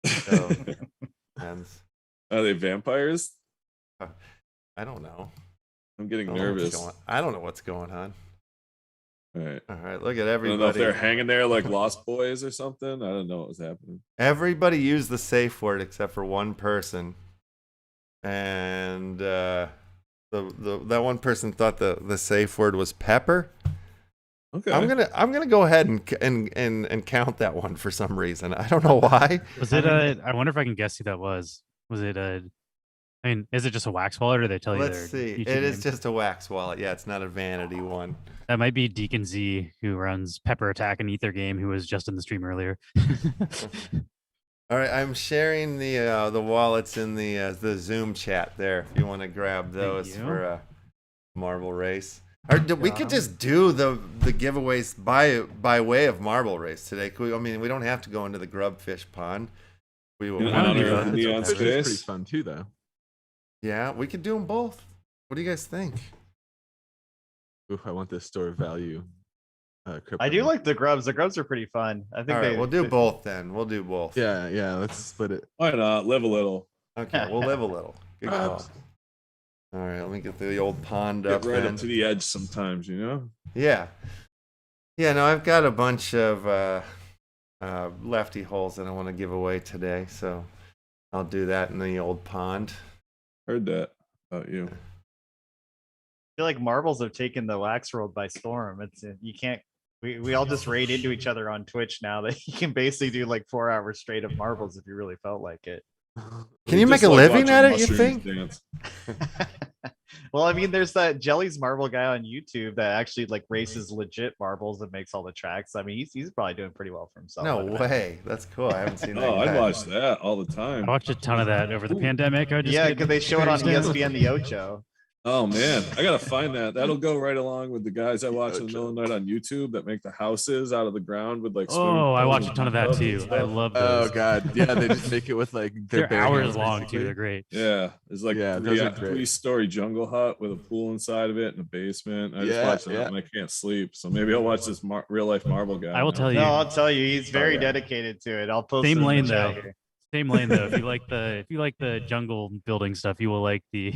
So, and Are they vampires? I don't know. I'm getting I don't know what's nervous. going- I don't know what's going on. All right. All right, look at I don't know if they're everybody. hanging there like Lost Boys or something. I don't know what was happening. Everybody used the safe word except for one person, and that one person thought the safe word was pepper. Okay. I'm gonna go ahead and count that one for some reason. I don't know why. Was it I wonder if I can guess who that was. Was it I mean, is it just a wax wallet, or do they tell you Let's their see. YouTube It is name? just a wax wallet. Yeah, it's not a vanity one. That might be Deacon Z, who runs Pepper Attack and Ether Game, who was just in the stream earlier. All right, I'm sharing the wallets in the Zoom chat there. If you want to grab those you. for a marble race. We could just do the giveaways by way of marble race today. We don't have to go into the grubfish pond. We will. In I don't honor do of that. Neon It's pretty Space. fun too, though. Yeah, we could do them both. What do you guys think? Ooh, I want this store value. Crypto. I do like the grubs. The grubs are pretty fun. I think All right, we'll do both then. We'll do both. Yeah, let's split it. Why not? Live a little. Okay, we'll live a little. Good call. Grubs. All right, let me get the old pond Get up. right then. up to the edge sometimes, you know? Yeah. Yeah, no, I've got a bunch of lefty holes that I want to give away today, so I'll do that in the old pond. Heard that about you. I feel like marbles have taken the wax world by storm. It's you can't. We all just raid into each other on Twitch now that you can basically do like 4 hours straight of marbles if you really felt like it. Can you Just make a like living watching at it, you mushrooms think? dance. Well, I mean, there's that Jelly's Marble guy on YouTube that actually like races legit marbles and makes all the tracks. I mean, he's probably doing pretty well for himself. No I bet. way. That's cool. I haven't seen that. Oh, I'd yet. watch that all the time. I watched a ton of that over the pandemic. I just Yeah, get because they show it on E curious now. ESPN the Ocho. Oh man, I gotta find that. That'll go right along with the guys I watch in the middle of the night on YouTube that make the houses out of the ground with like. swimming Oh, I pools watch a and ton of that tubs and too. I stuff. love Oh those. god, yeah, they just make it with like their They're bare hours hands, long too. basically. They're great. Yeah, it's like Yeah, those are great. 3-story jungle hut with a pool inside of it and a basement. I just Yeah, watch that yeah. and I can't sleep. So maybe I'll watch this real life marble guy. I will now. tell you. No, I'll tell you, he's very yeah. dedicated to it. I'll post Same it in the lane, chat though. here. Same lane though. If you like the jungle building stuff, you will like the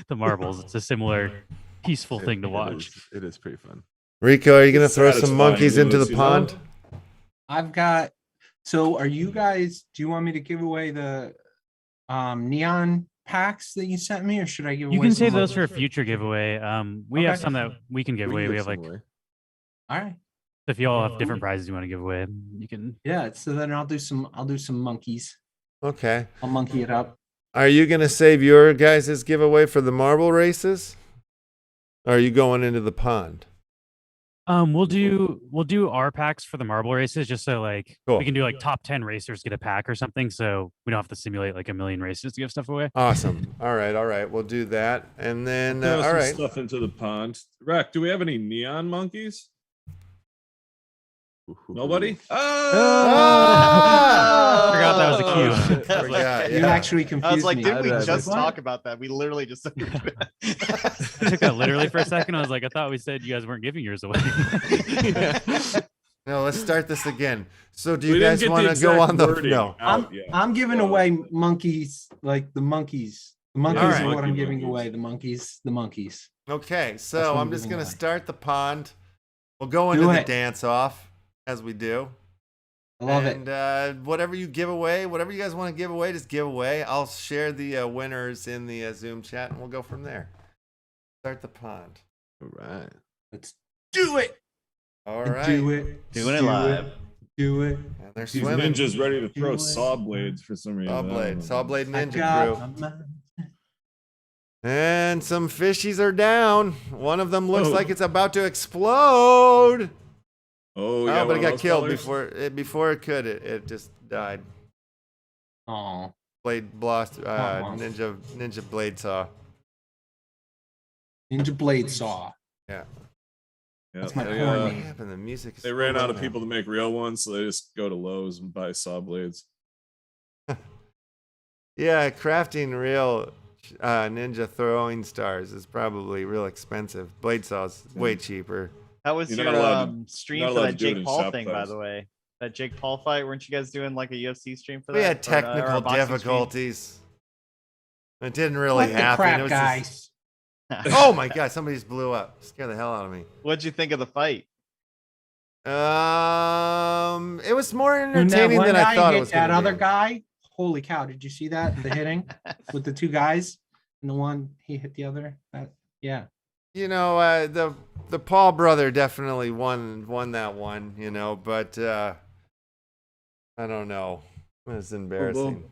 the marbles. It's a similar peaceful thing to watch. It is pretty fun. Rico, are you going to It's throw some satisfying, monkeys into the Lewis, you know? pond? I've got. So, are you guys? Do you want me to give away the neon packs that you sent me, or should I give? You away can some save those others? for a future giveaway. We have Okay. some that we can give away. We have like, some away. All right. if you all have different prizes you want to give away, you can. Yeah. So then I'll do some monkeys. Okay. I'll monkey it up. Are you going to save your guys' giveaway for the marble races? Or are you going into the pond? We'll do our packs for the marble races, just so like Cool. we can do like top 10 racers get a pack or something, so we don't have to simulate like a million races to give stuff away. Awesome. All right. We'll do that. And then, Throw all some right. stuff into the pond. Rack, do we have any neon monkeys? Nobody? Ah! Forgot that was a cue. Forgot, You yeah. actually I confused was like, me. didn't we I'd just What? talk about that? We literally just. I took that literally for a second. I was like, I thought we said you guys weren't giving yours away. No, let's start this again. So do We you didn't guys get want to exact go on the wording no? out yet. I'm giving So- away monkeys, like the monkeys. The monkeys Alright. are what I'm Monkey giving monkeys. away. The monkeys. Okay, That's so what I'm I'm just giving gonna away. start the pond. We'll go Do into the it. dance off as we do. I love it. And whatever you give away, whatever you guys want to give away, just give away. I'll share the winners in the Zoom chat, and we'll go from there. Start the pond. All right. Let's do it. All right. Do it. Doing it live. Do it. And they're These swimming. ninjas ready to throw Do it. saw blades for some reason. I don't know. Saw blade I ninja got crew. my mind. And some fishies are down. One of them looks Oh. like it's about to explode. Oh, Oh, yeah, but it one of got those killed colors? before it could. It just died. Oh, Blade blast. Aw. Ninja blade saw. ninja blade saw. Yeah. Yeah, That's my they, porn What name. happened? The music. Is they so ran out loud of now. people to make real ones, so they just go to Lowe's and buy saw blades. Yeah, crafting real ninja throwing stars is probably real expensive. Blade saws way cheaper. How was You're your not allowed to- stream not for allowed that to do it Jake in Paul shop thing, by price. the way? That Jake Paul fight, weren't you guys doing like a UFC stream for that? We had Or technical a boxing stream? difficulties. It didn't really What the happen. crap, It was guys? oh my god! Somebody just blew up. Scared the hell out of me. What'd you think of the fight? It was more When that entertaining one than I guy thought it hit was that gonna other be. guy. Holy cow! Did you see that? The hitting with the two guys, and the one he hit the other. Yeah. You know, the Paul brother definitely won that one. You know, but I don't know. It was embarrassing.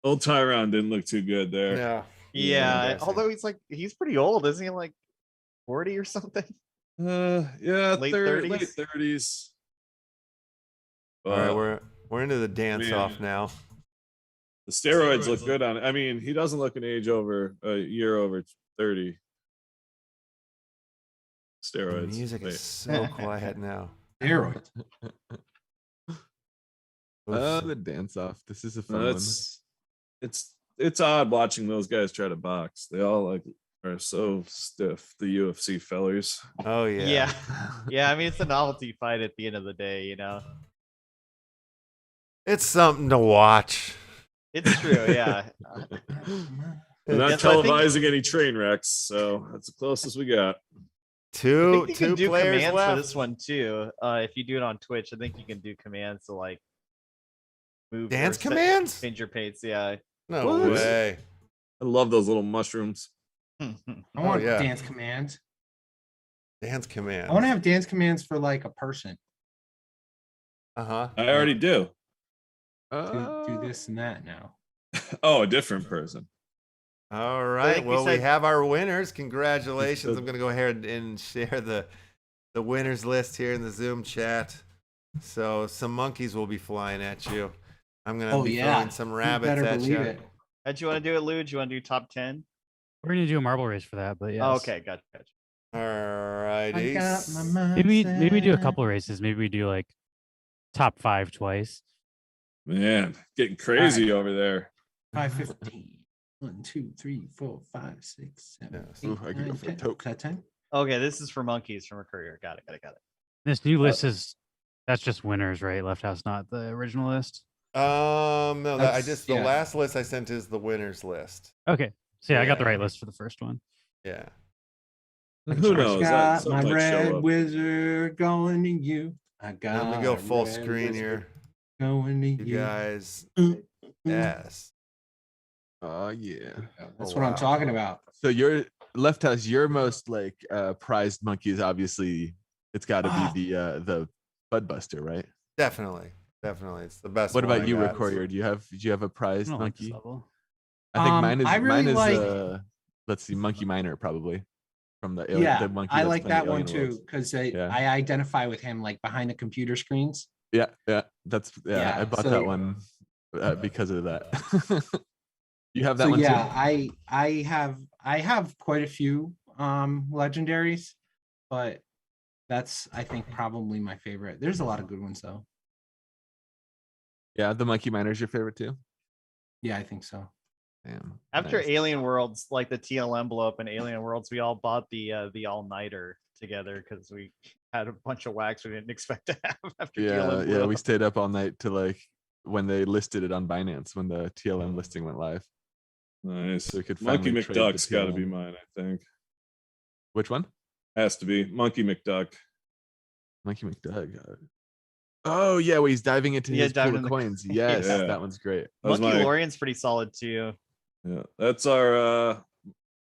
Old Tyron didn't look too good there. Yeah. Yeah, embarrassing. although he's pretty old, isn't he? Like 40 or something? Yeah, Late late 30s? 30s. All right, we're into the dance man. off now. The steroids look good on it. I mean, he doesn't look an age over a year over 30. The Steroids. music Wait. is so quiet now. Steroid. Oof. The dance off. This is a fun No, one. it's odd watching those guys try to box. They all like are so stiff. The UFC fellers. Oh yeah. Yeah. Yeah, I mean, it's a novelty fight at the end of the day, you know? It's something to watch. It's true, yeah. They're not Yes, I think- televising any train wrecks, so that's the closest we got. I Two think you can two do players commands left. for this one too. If you do it on Twitch, I think you can do commands to like move or Dance set- commands? change your pace. Yeah. No What? way. I love those little mushrooms. I want yeah. dance commands. Dance commands. I want to have dance commands for like a person. Uh-huh. I already do. Do this and that now. Oh, a different person. All right. think we Well, we said- have our winners. Congratulations. Good. I'm gonna go ahead and share the winners list here in the Zoom chat. So some monkeys will be flying at you. I'm gonna Oh be yeah. throwing some You rabbits better at believe you. it. How'd you want to do it, Lou? Do you want to do top 10? We're gonna do a marble race for that, but yeah. Oh, okay, gotcha. All I righty. got my mind Maybe we do a set. couple races. Maybe we do like top 5 twice. Man, getting crazy over there. 5:15. 1, 2, 3, 4, 5, 6, 7, Yes. 8, Ooh, I could go 9, for a 10. toke. Is that 10? Okay, this is for monkeys from a courier. Got it. This new list that's just winners, right? Left House, not the original list. No, I That's- just the yeah. last list I sent is the winners list. Okay. So yeah, I got the Yeah. right list for the first one. Yeah. Who knows? Got Some my might show red up. wizard going to you. I got. Let me go a full red screen wizard here. Going to You you. guys. Mm, mm. Yes. Oh yeah. That's Oh, what I'm wow. talking about. So your Left House, your most like prized monkey is obviously it's got to Ah. be the Budbuster, right? Definitely. It's the best. What one about I you, got. Recourier? Did you have a I prized don't like this monkey? level. I think I really mine is like- let's see, Monkey Miner probably from the Yeah, the monkey I that's like playing that one Alien too Worlds. because Yeah. I identify with him like behind the computer screens. Yeah, that's Yeah, I bought so- that one because of that. You have that So one yeah, too? I have quite a few legendaries, but that's I think probably my favorite. There's a lot of good ones though. Yeah, the Monkey Miner is your favorite too. Yeah, I think so. Damn. After nice. Alien Worlds, like the TL envelope and Alien Worlds, we all bought the all-nighter together because we had a bunch of wax we didn't expect to have after Yeah, TLM. yeah. blew We up. stayed up all night to like when they listed it on Binance when the TLM listing went live. Nice. So we could Monkey finally trade the McDuck's got to be TLM. mine, I think. Which one? Has to be Monkey McDuck. Monkey McDuck. Oh yeah, well he's diving into Yeah, his diving pool in of the- coins. Yes, Yeah. that one's great. That was Monkey my- Lorian's pretty solid too. Yeah, that's our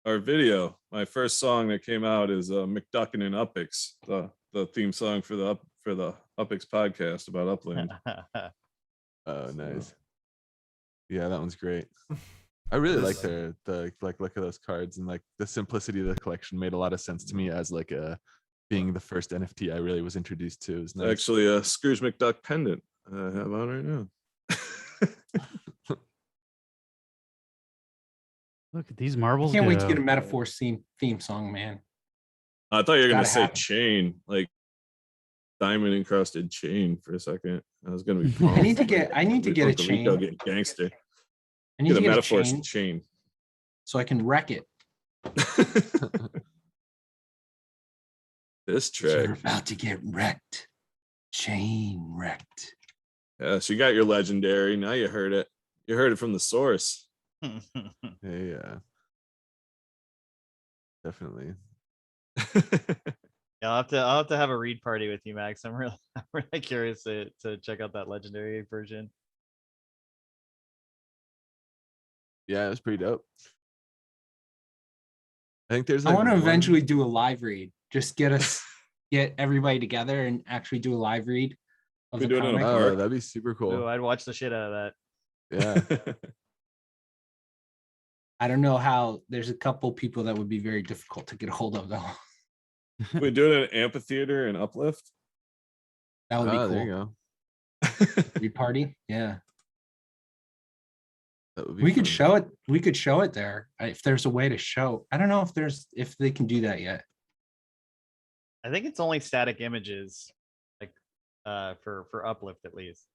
video. My first song that came out is McDuckin' and Upix, the theme song for the Upix podcast about Upland. Oh, nice. Yeah, that one's great. I really like the like look at those cards, and like the simplicity of the collection made a lot of sense to me as like being the first NFT I really was introduced to. It's nice. Actually, a Scrooge McDuck pendant I have on right now. Look at these marbles. Can't wait to go. get a Metaphor theme song, man. I thought you were gonna Gotta say happen. chain, like diamond encrusted chain for a second. I was gonna be. I need to get a Uncle Rico chain. get gangster. I need Get to a get a metaphor chain chain. so I can wreck it. This You're track. about to get wrecked. Chain wrecked. Yeah, so you got your legendary. Now you heard it. You heard it from the source. Yeah, definitely. Yeah, I'll have to have a read party with you, Max. I'm really curious to check out that legendary version. Yeah, it was pretty dope. I think there's I like want to one- eventually do a live read. Just get everybody together and actually do a live read of We the do it in a comic. park. Oh, that'd be super Ooh, cool. I'd watch the shit out of that. Yeah. I don't know how. There's a couple people that would be very difficult to get a hold of, though. We do it at an amphitheater in Uplift. That would be Oh, there you cool. go. Read party, yeah. That would be We could fun. show it. We could show it there if there's a way to show. I don't know if they can do that yet. I think it's only static images, like for Uplift at least.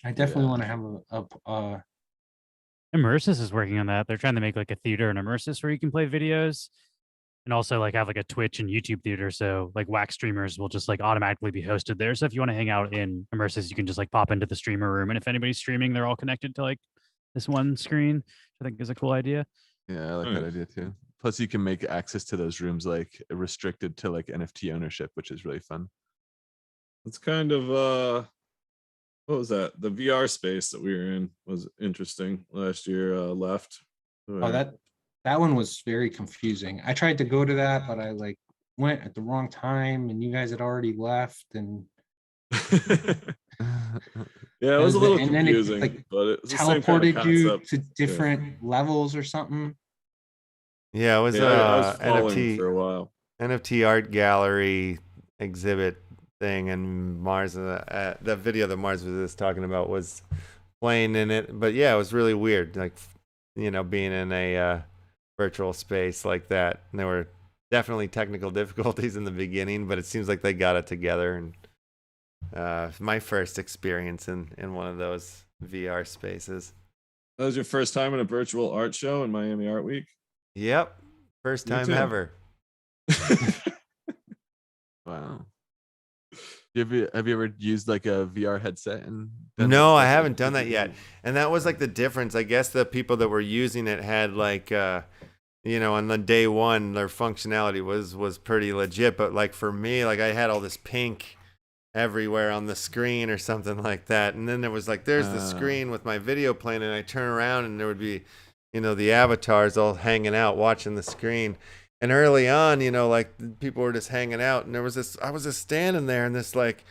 I definitely Yeah. want to have a Immersis is working on that. They're trying to make like a theater and Immersis where you can play videos, and also like have like a Twitch and YouTube theater. So like wax streamers will just like automatically be hosted there. So if you want to hang out in Immersis, you can just like pop into the streamer room, and if anybody's streaming, they're all connected to like this one screen, which I think is a cool idea. Yeah, I like that Nice. idea too. Plus, you can make access to those rooms like restricted to like NFT ownership, which is really fun. It's kind of what was that? The VR space that we were in was interesting last year. Left. Oh, that one was very confusing. I tried to go to that, but I like went at the wrong time, and you guys had already left. And Yeah, it was a little And then it, confusing, like, but it was the same kind of teleported you concept. to different levels or something. Yeah, it was Yeah, I was following NFT for a while. NFT art gallery exhibit thing, and Mars. The video that Mars was just talking about was playing in it, but yeah, it was really weird. Like, being in a virtual space like that. And there were definitely technical difficulties in the beginning, but it seems like they got it together. And my first experience in one of those VR spaces. That was your first time in a virtual art show in Miami Art Week. Yep, first Me time too. ever. Wow. Have you ever used like a VR headset? And done No, stuff I like haven't done that yet. And that was like the difference. I guess the people that were using it had like, on the day one, their functionality was pretty legit. But like for me, like I had all this pink everywhere on the screen or something like that. And then there was like, there's the screen with my video playing, and I turn around and there would be, the avatars all hanging out watching the screen. And early on, like people were just hanging out, and I was just standing there, and this like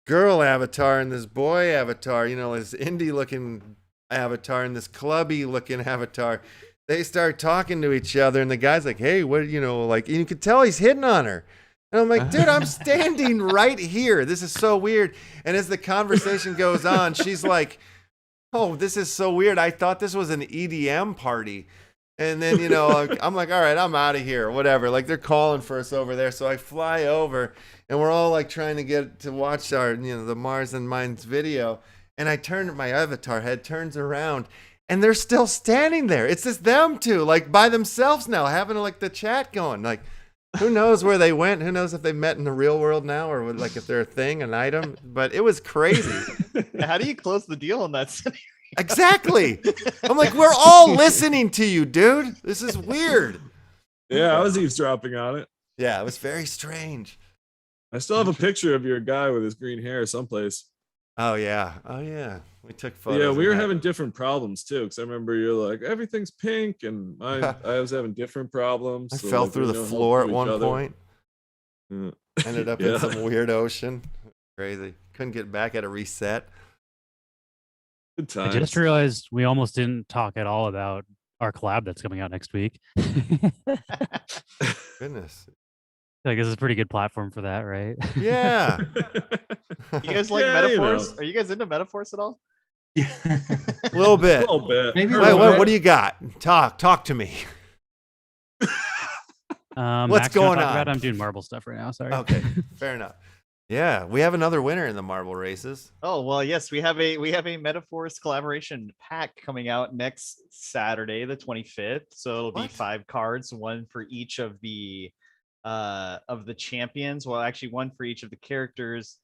girl avatar and this boy avatar, this indie looking avatar and this clubby looking avatar, they start talking to each other, and the guy's like, hey, what, like, and you could tell he's hitting on her. And I'm like, dude, I'm standing right here. This is so weird. And as the conversation goes on, she's like, oh, this is so weird. I thought this was an EDM party. And then, I'm like, all right, I'm out of here, whatever. Like, they're calling for us over there. So I fly over, and we're all like trying to get to watch our, the Mars and Minds video. And my avatar head turns around, and they're still standing there. It's just them two, like by themselves now, having like the chat going. Like, Who knows where they went? Who knows if they met in the real world now, or like if they're a thing, an item? But it was crazy. How do you close the deal in that scenario? Exactly. I'm like, we're all listening to you, dude. This is weird. Yeah, I was eavesdropping on it. Yeah, it was very strange. I still have a picture of your guy with his green hair someplace. Oh yeah. Oh yeah. We took But photos. yeah, we of were that. having different problems too. Because I remember you're like, everything's pink, and I was having different problems. I so, fell like, through we the don't help floor at each one other. point. Yeah. Ended up Yeah. in some weird ocean. Crazy. Couldn't get back at a reset. Good I times. just realized we almost didn't talk at all about our collab that's coming out next week. Goodness. Like this is a pretty good platform for that, right? Yeah. You guys like Yeah, you metaphors? know. Are you guys into metaphors at all? A little A bit. little bit. Maybe a Wait, little what, bit. what do you got? Talk to me. What's Max, you wanna going talk about on? it? I'm doing marble stuff right now. Sorry. Okay, fair enough. Yeah, we have another winner in the marble races. Oh well, yes, we have a metaphors collaboration pack coming out next Saturday, the 25th. So it'll be What? 5 cards, one for each of the champions. Well, actually, one for each of the characters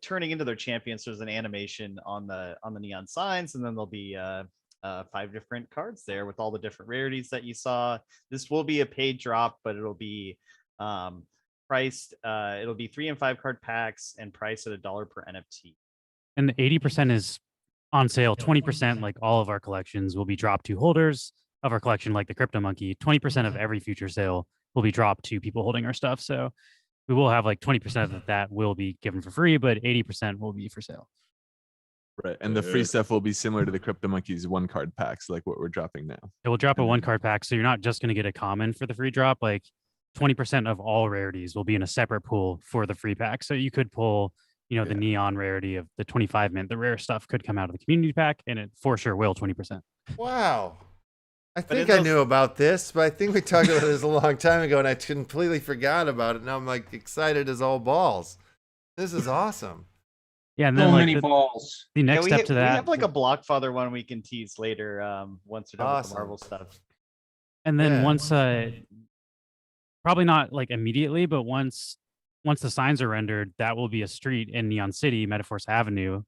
turning into their champions. There's an animation on the neon signs, and then there'll be 5 different cards there with all the different rarities that you saw. This will be a paid drop, but it'll be priced. It'll be 3 and 5 card packs and priced at $1 per NFT. And 80% is on sale. 20%, like all of our collections, will be dropped to holders of our collection, like the CryptomonKey. 20% of every future sale will be dropped to people holding our stuff. So we will have like 20% of that will be given for free, but 80% will be for sale. Right. And the free stuff will be similar to the CryptomonKey's 1 card packs, like what we're dropping now. It will drop a And 1 then- card pack. So you're not just going to get a common for the free drop. Like 20% of all rarities will be in a separate pool for the free pack. So you could pull, the Yeah. neon rarity of the 25 mint. The rare stuff could come out of the community pack, and it for sure will 20%. Wow. I But think in I those- knew about this, but I think we talked about this a long time ago, and I completely forgot about it. Now I'm like excited as all balls. This is awesome. Yeah, and So then like many balls. the next step to we that, have like a Blockfather one we can tease later once we're done with Awesome. the Marvel stuff. and then Yeah. once probably not like immediately, but once the signs are rendered, that will be a street in Neon City, Metaforce Avenue,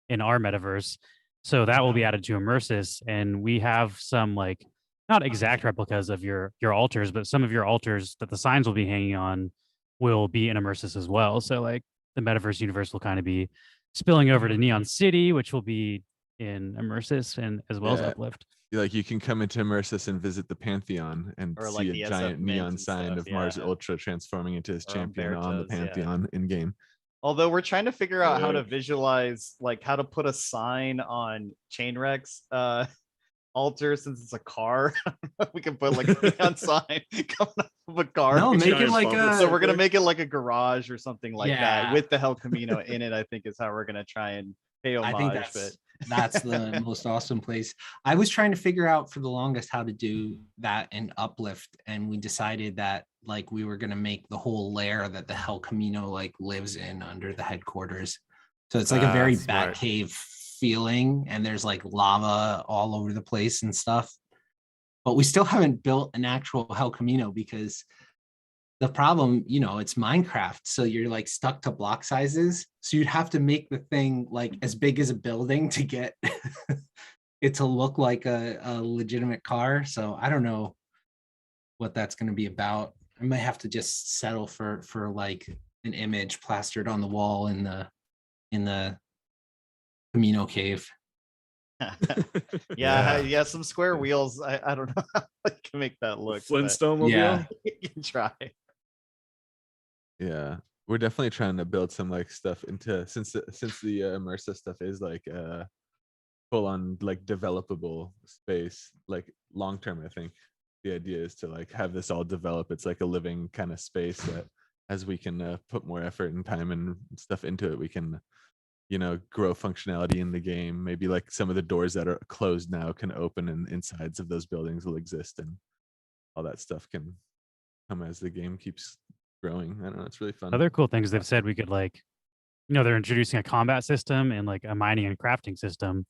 in our metaverse. So that will be added to Immersis, and we have some like not exact replicas of your altars, but some of your altars that the signs will be hanging on will be in Immersis as well. So like the metaverse universe will kind of be spilling over to Neon City, which will be in Immersis and as well as Yeah. Uplift. Like you can come into Immersis and visit the Pantheon and Or see like a the SF giant mints neon and sign stuff, of Mars yeah. Ultra transforming into his Or champion on the Umberto's, yeah. Pantheon in game. Although we're trying to figure out how to Sick. visualize, like how to put a sign on Chainwreck's altar since it's a car. We can put like a neon sign coming off of a car. No, make it giant like bumper a. So we're gonna make it like a garage or something like Yeah. that with the Hell Camino in it. I think is how we're gonna try and pay homage. I think but that's the most awesome place. I was trying to figure out for the longest how to do that in Uplift, and we decided that like we were gonna make the whole lair that the Hell Camino like lives in under the headquarters. So it's like a very Smart. Batcave feeling, and there's like lava all over the place and stuff. But we still haven't built an actual Hell Camino because the problem, it's Minecraft. So you're like stuck to block sizes. So you'd have to make the thing like as big as a building to get it to look like a legitimate car. So I don't know what that's going to be about. I might have to just settle for like an image plastered on the wall in the Camino cave. yeah, some square wheels. I don't know how I can make that look. but Flintstone mobile. Yeah. you can try. Yeah, we're definitely trying to build some like stuff into since the immersive stuff is like full on like developable space. Like long term, I think the idea is to like have this all develop. It's like a living kind of space that as we can put more effort and time and stuff into it, we can grow functionality in the game. Maybe like some of the doors that are closed now can open and insides of those buildings will exist, and all that stuff can come as the game keeps growing. I don't know, it's really fun. Other cool things they've said we could like, they're introducing a combat system and like a mining and crafting system.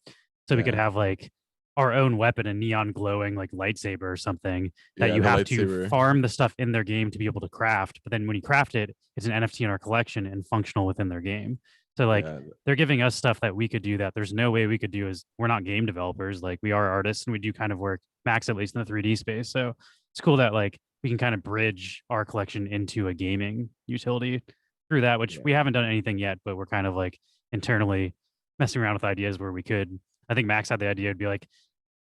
So we could Yeah. have like our own weapon, a neon glowing like lightsaber or something that Yeah, you the have to lightsaber. farm the stuff in their game to be able to craft. But then when you craft it, it's an NFT in our collection and functional within their game. So like Yeah, they're giving us stuff that we could do that there's no way we could do, as we're not game developers. Like we are artists and we do kind of work, Max at least, in the 3D space. So it's cool that like we can kind of bridge our collection into a gaming utility through that, which Yeah. we haven't done anything yet, but we're kind of like internally messing around with ideas where we could. I think Max had the idea, it'd be like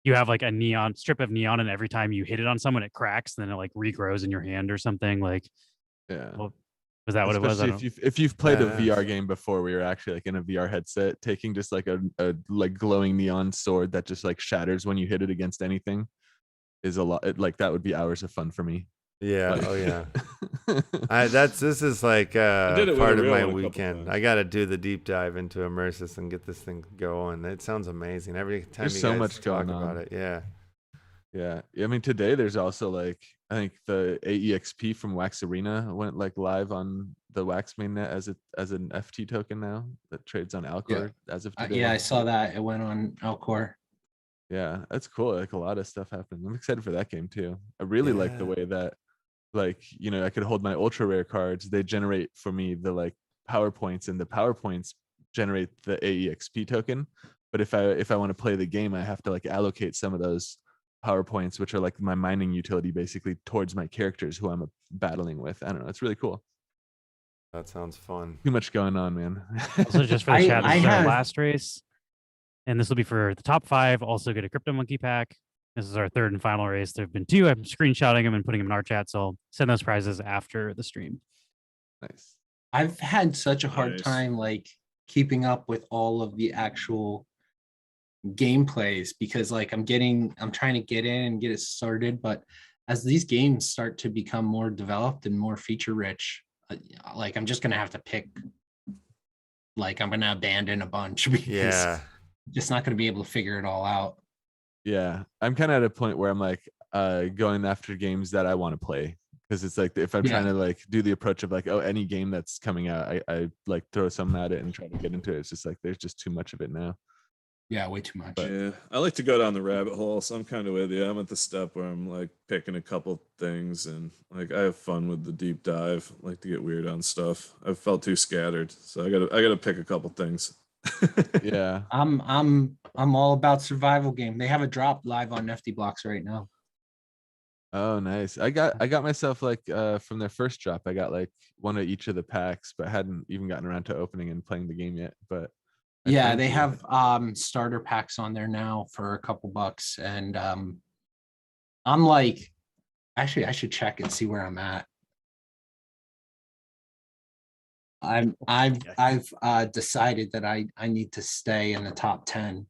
you have like a neon strip of neon, and every time you hit it on someone, it cracks, and then it like regrows in your hand or something. Like, yeah. well, was that what it was? I Especially don't. if you've played a Badass. VR game before, we were actually like in a VR headset, taking just like a like glowing neon sword that just like shatters when you hit it against anything, is a lot. Like that would be hours of fun for me. Yeah. Like- Oh yeah. This is like did it with part a of real my one a couple weekend. times. I got to do the deep dive into Immersus and get this thing going. It sounds amazing every time There's you so guys much talk going about on. it. Yeah. Yeah. I mean, today there's also like, I think the AEXP from Wax Arena went like live on the Wax mainnet as an FT token now that trades on Alcor as of today. Yeah, I saw that. It went on Alcor. Yeah, that's cool. Like a lot of stuff happening. I'm excited for that game too. I really like the Yeah. way that, like, you know, I could hold my ultra rare cards. They generate for me the like PowerPoints, and the PowerPoints generate the AEXP token. But if I want to play the game, I have to like allocate some of those PowerPoints, which are like my mining utility, basically towards my characters who I'm battling with. I don't know. It's really cool. That sounds fun. Too much going on, man. Also, just for the I- chat, this I is our have- last race, and this will be for the top 5. Also, get a CryptomonKey pack. This is our 3rd and final race. There have been 2. I'm screenshotting them and putting them in our chat, so I'll send those prizes after the stream. Nice. I've had such a hard Nice. time like keeping up with all of the actual gameplays because like I'm trying to get in and get it started, but as these games start to become more developed and more feature rich, like I'm just gonna have to pick, like I'm gonna abandon a bunch because Yeah. I'm just not gonna be able to figure it all out. Yeah, I'm kind of at a point where I'm like going after games that I want to play, because it's like if I'm trying to like do the approach of like, oh, any game that's coming out, I like throw some at it and try to get into it. It's just like there's just too much of it now. Yeah, way too much. Yeah, I like to go down the rabbit hole, so I'm kind of with you. I'm at the step where I'm like picking a couple things, and like I have fun with the deep dive. I like to get weird on stuff. I've felt too scattered, so I gotta pick a couple things. Yeah. I'm all about survival game. They have a drop live on Nifty Blocks right now. Oh, nice. I got myself like from their first drop, I got like one of each of the packs, but hadn't even gotten around to opening and playing the game yet. But I Yeah, plan they to. have starter packs on there now for a couple bucks, and I'm like, actually I should check and see where I'm at. I've decided that I need to stay in the top 10.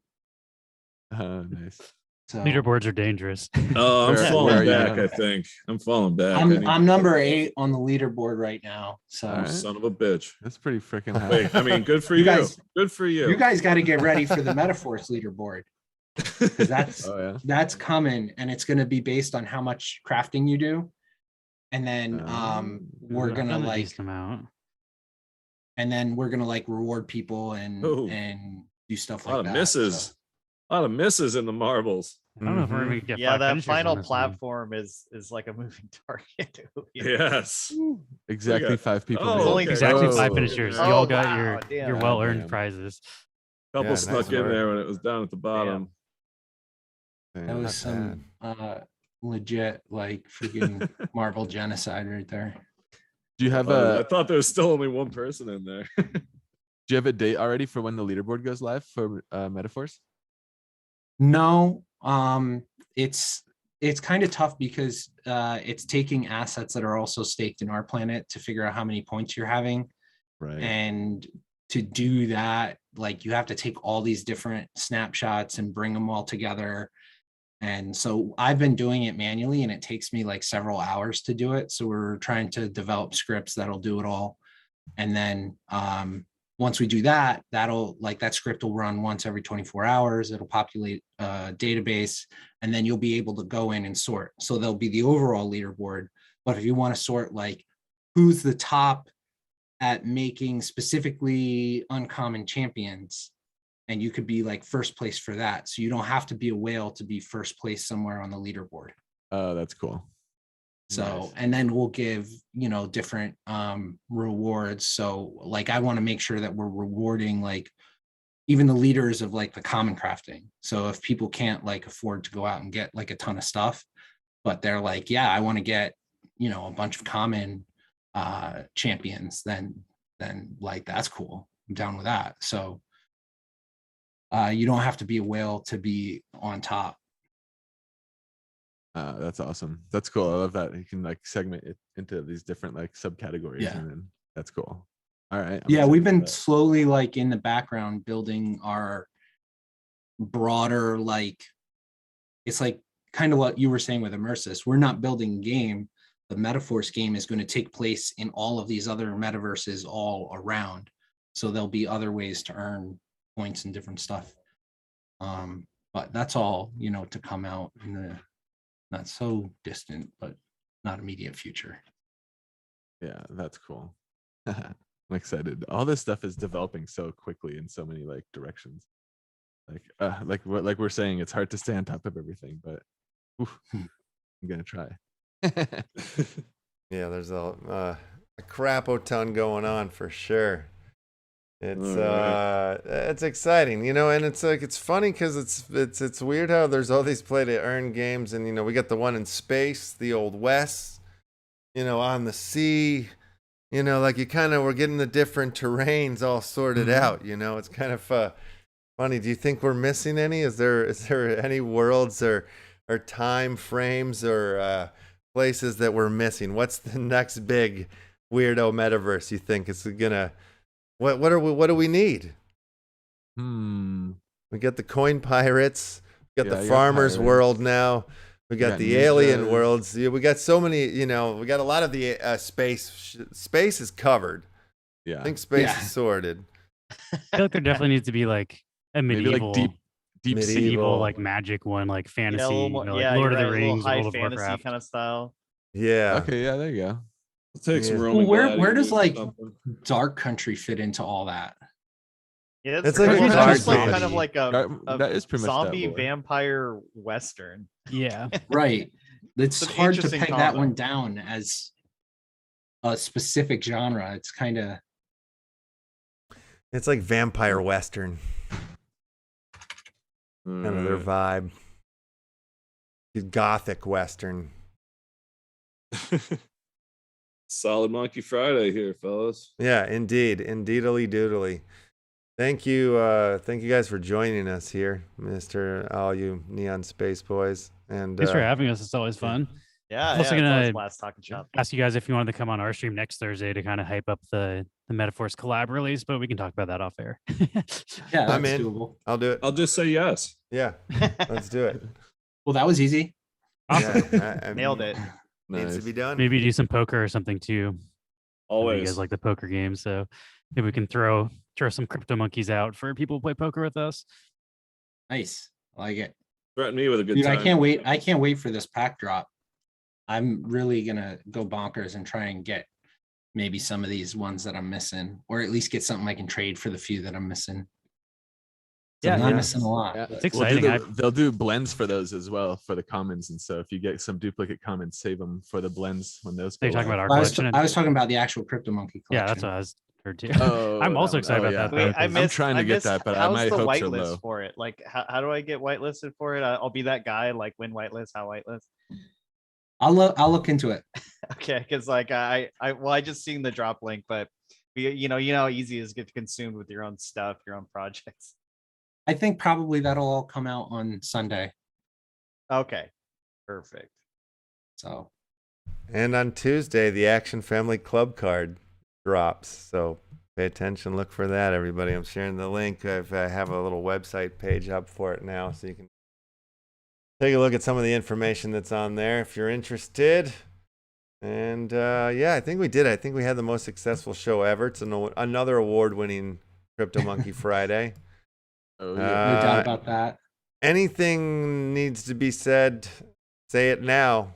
Oh, nice. So Leaderboards are dangerous. Oh, I'm Where falling are you back. now? I think I'm falling back. I need I'm to- number 8 on the leaderboard right now. So All right. Son of a bitch. That's pretty freaking high. Wait, I mean, good for You you. guys- Good for you. you guys got to get ready for the Metaphors leaderboard, because Oh yeah. that's coming, and it's going to be based on how much crafting you do, and then we're I've gonna done a like decent amount. reward people and Ooh. and do stuff a like lot that. of misses. So, A lot of misses in the marbles. I don't know if we're Mhm. gonna get Yeah, 5 that finishers in final this one. platform is like a moving target. Yes. Exactly got- 5 people. Oh, made it. Only Exactly Oh. 5 finishers. You Oh, all got wow, damn. your well-earned Damn. prizes. Couple Yeah, snuck nice in work. there when it was down at the bottom. that Damn. was not some legit like freaking Marvel genocide right there. Do you have I a thought there was still only one person in there. do you have a date already for when the leaderboard goes live for Metaphors? No, it's kind of tough because it's taking assets that are also staked in our planet to figure out how many points you're having. Right. And to do that, like you have to take all these different snapshots and bring them all together. And so I've been doing it manually, and it takes me like several hours to do it. So we're trying to develop scripts that'll do it all. And then once we do that, that script will run once every 24 hours. It'll populate a database, and then you'll be able to go in and sort. So there'll be the overall leaderboard. But if you want to sort like who's the top at making specifically uncommon champions, and you could be like first place for that. So you don't have to be a whale to be first place somewhere on the leaderboard. Oh, that's cool. So, Nice. and then we'll give, you know, different rewards. So like, I want to make sure that we're rewarding like even the leaders of like the common crafting. So if people can't like afford to go out and get like a ton of stuff, but they're like, yeah, I want to get, you know, a bunch of common champions, then like, that's cool. I'm down with that. So you don't have to be a whale to be on top. That's awesome. That's cool. I love that you can like segment it into these different like subcategories. Yeah. And then that's cool. All right. I'm Yeah, excited we've for been that. slowly like in the background building our broader, like, it's like kind of what you were saying with Immersis. We're not building a game. The Metaforce game is going to take place in all of these other metaverses all around. So there'll be other ways to earn points and different stuff. But that's all, you know, to come out in the not so distant, but not immediate future. Yeah, that's cool. I'm excited. All this stuff is developing so quickly in so many like directions. Like we're saying, it's hard to stay on top of everything, but oof, I'm gonna try. Yeah, there's a crap-o-ton going on for sure. It's exciting, you know, and it's like it's funny because it's weird how there's all these play to earn games, and you know we got the one in space, the old west, you know, on the sea, you know, like you kind of we're getting the different terrains all sorted out, you know. It's kind of funny. Do you think we're missing any? Is there any worlds or time frames or places that we're missing? What's the next big weirdo metaverse you think is gonna? What do we need? We got the coin pirates. We got Yeah, the you got farmers pirates. world now. We got got the alien ninjas. worlds. Yeah, we got so many. You know, we got a lot of the space. Space is covered. Yeah. I think space Yeah. is sorted. I feel like there definitely needs to be like a Maybe medieval, like deep sea. medieval like magic one, like fantasy, Yeah, a little you more, know, like yeah, Lord you're of the right, a little Rings, high World of fantasy Warcraft. kind of style. Yeah. Okay, yeah, there you go. Let's take some Yeah. Roman Well, where does gladiators or like something. Dark Country fit into all that? Yeah, It's like a that's dark just like kind of zombie. like That is pretty much that zombie lore. vampire western. Yeah. Right. It's It's an hard to interesting peg that combo. one down as a specific genre. It's kind of It's like vampire western, kind of their vibe. Gothic western. Solid Monkey Friday here, fellas. Yeah, indeedly doodly. Thank you guys for joining us here, all you Neon Space boys. And Thanks for having us. It's always fun. Yeah, Also yeah, it's always gonna a blast talking shop. Ask you guys if you wanted to come on our stream next Thursday to kind of hype up the Metaforce collab release, but we can talk about that off air. yeah, I'm that's in. doable. I'll do it. I'll just say yes. Yeah, let's do it. Well, that was easy. Awesome. Yeah, I Nailed mean, it. Needs to Nice. be done. Maybe do some poker or something too. I know you Always. guys like the poker game, so maybe we can throw some crypto monkeys out for people who play poker with us. Nice. I like it. Threaten me with a good Dude, time. I can't wait. I can't wait for this pack drop. I'm really gonna go bonkers and try and get maybe some of these ones that I'm missing, or at least get something I can trade for the few that I'm missing. So Yeah, I'm not yeah. missing a lot. Yeah, but- It's exciting. They'll do blends for those as well for the commons, and so if you get some duplicate commons, save them for the blends when those. So you're go talking live. about our I was, collection. I was talking about the actual CryptomonKey collection. Yeah, that's what I was heard too. Oh, I'm that also one. excited Oh, about yeah. that. Wait, though, I 'cause- I'm trying to get missed- that, but how's my the hopes are whitelist low. for it? Like, how do I get whitelisted for it? I'll be that guy. Like, when whitelist, how whitelist? I'll look into it. Okay, because like I just seen the drop link, but you know how easy it is to get consumed with your own stuff, your own projects. I think probably that'll all come out on Sunday. Okay, perfect. So And on Tuesday, the Action Family Club card drops. So pay attention. Look for that, everybody. I'm sharing the link. I have a little website page up for it now, so you can take a look at some of the information that's on there if you're interested. And yeah, I think we did. I think we had the most successful show ever. It's another award-winning CryptomonKey Friday. Oh, no yeah. doubt about that. Anything needs to be said, say it now,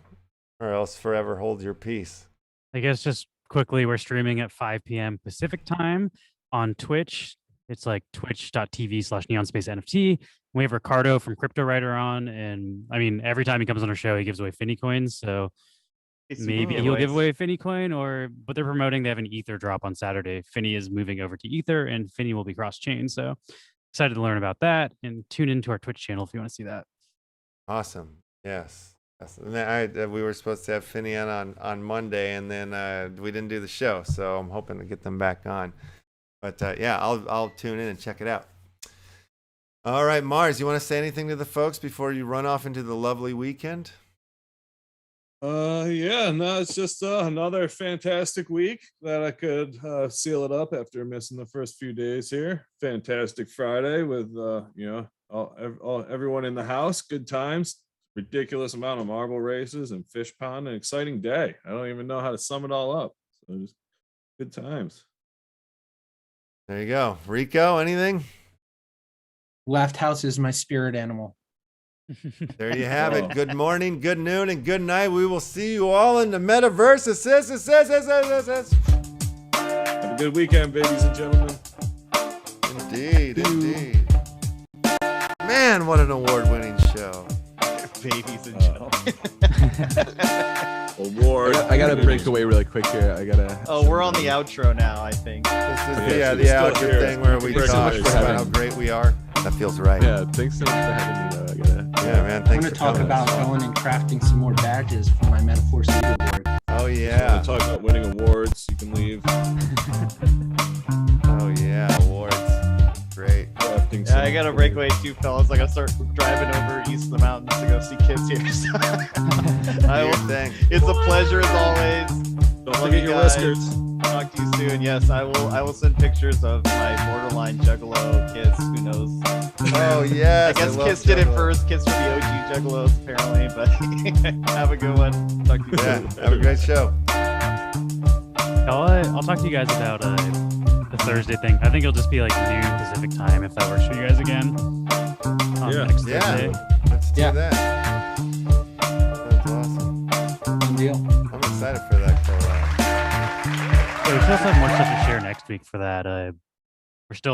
or else forever hold your peace. I guess just quickly, we're streaming at 5 p.m. Pacific time on Twitch It's like twitch.tv/NEONSPACE NFT. We have Ricardo from Crypto Writer on, and I mean, every time he comes on our show, he gives away Finny coins. So maybe he'll give away a Finny coin, but they're promoting they have an Ether drop on Saturday. Finny is moving over to Ether, and Finny will be cross chain. So excited to learn about that, and tune into our Twitch channel if you want to see that. Awesome. Yes. And then we were supposed to have Finny on Monday, and then we didn't do the show, so I'm hoping to get them back on. But yeah, I'll tune in and check it out. All right, Mars, you want to say anything to the folks before you run off into the lovely weekend? Yeah, no, it's just another fantastic week that I could seal it up after missing the first few days here. Fantastic Friday with you know, everyone in the house, good times, ridiculous amount of marble races and fish pond, an exciting day. I don't even know how to sum it all up. So just good times. There you go. Rico, anything? Left house is my spirit animal. There you have it. Good morning, good noon, and good night. We will see you all in the metaverse. Have a good weekend, ladies and gentlemen. Indeed, indeed. Man, what an award-winning show. Babies and gentlemen. Award. I gotta break away really quick here. I gotta. Oh, we're on the outro now, I think. This is Yeah, the so outro still here. thing where we Thanks so talk much for about having how me. great we are. That feels right. Yeah, thanks so much for having me. Though. I gotta. Yeah, man. I'm Thanks going to for talk coming. about going and crafting some more badges for my Metaphor leaderboard. Oh, Yeah. yeah. Talk about winning awards. You can leave. Oh, yeah. Awards. Great. Crafting Yeah, I some- got to break away too, fellas. I got to start driving over east of the mountains to go see kids here. So I Do your will, thing. it's a pleasure as always. Don't Love forget you your guys. whiskers. Talk to you soon. Yes, I will send pictures of my borderline juggalo kiss. Who knows? Oh, yes. I guess love Kiss did it Juggalo. first. Kiss for the OG juggalos, apparently. But have a good one. Talk to you Yeah. soon. Have a great show. I'll talk to you guys about the Thursday thing. I think it'll just be like noon Pacific time if that works for you guys again. Yeah. Next Yeah. Thursday. Let's do Yeah. that. That's awesome. Done deal. I'm excited for that collab. Yeah, we should also have more stuff to share next week for that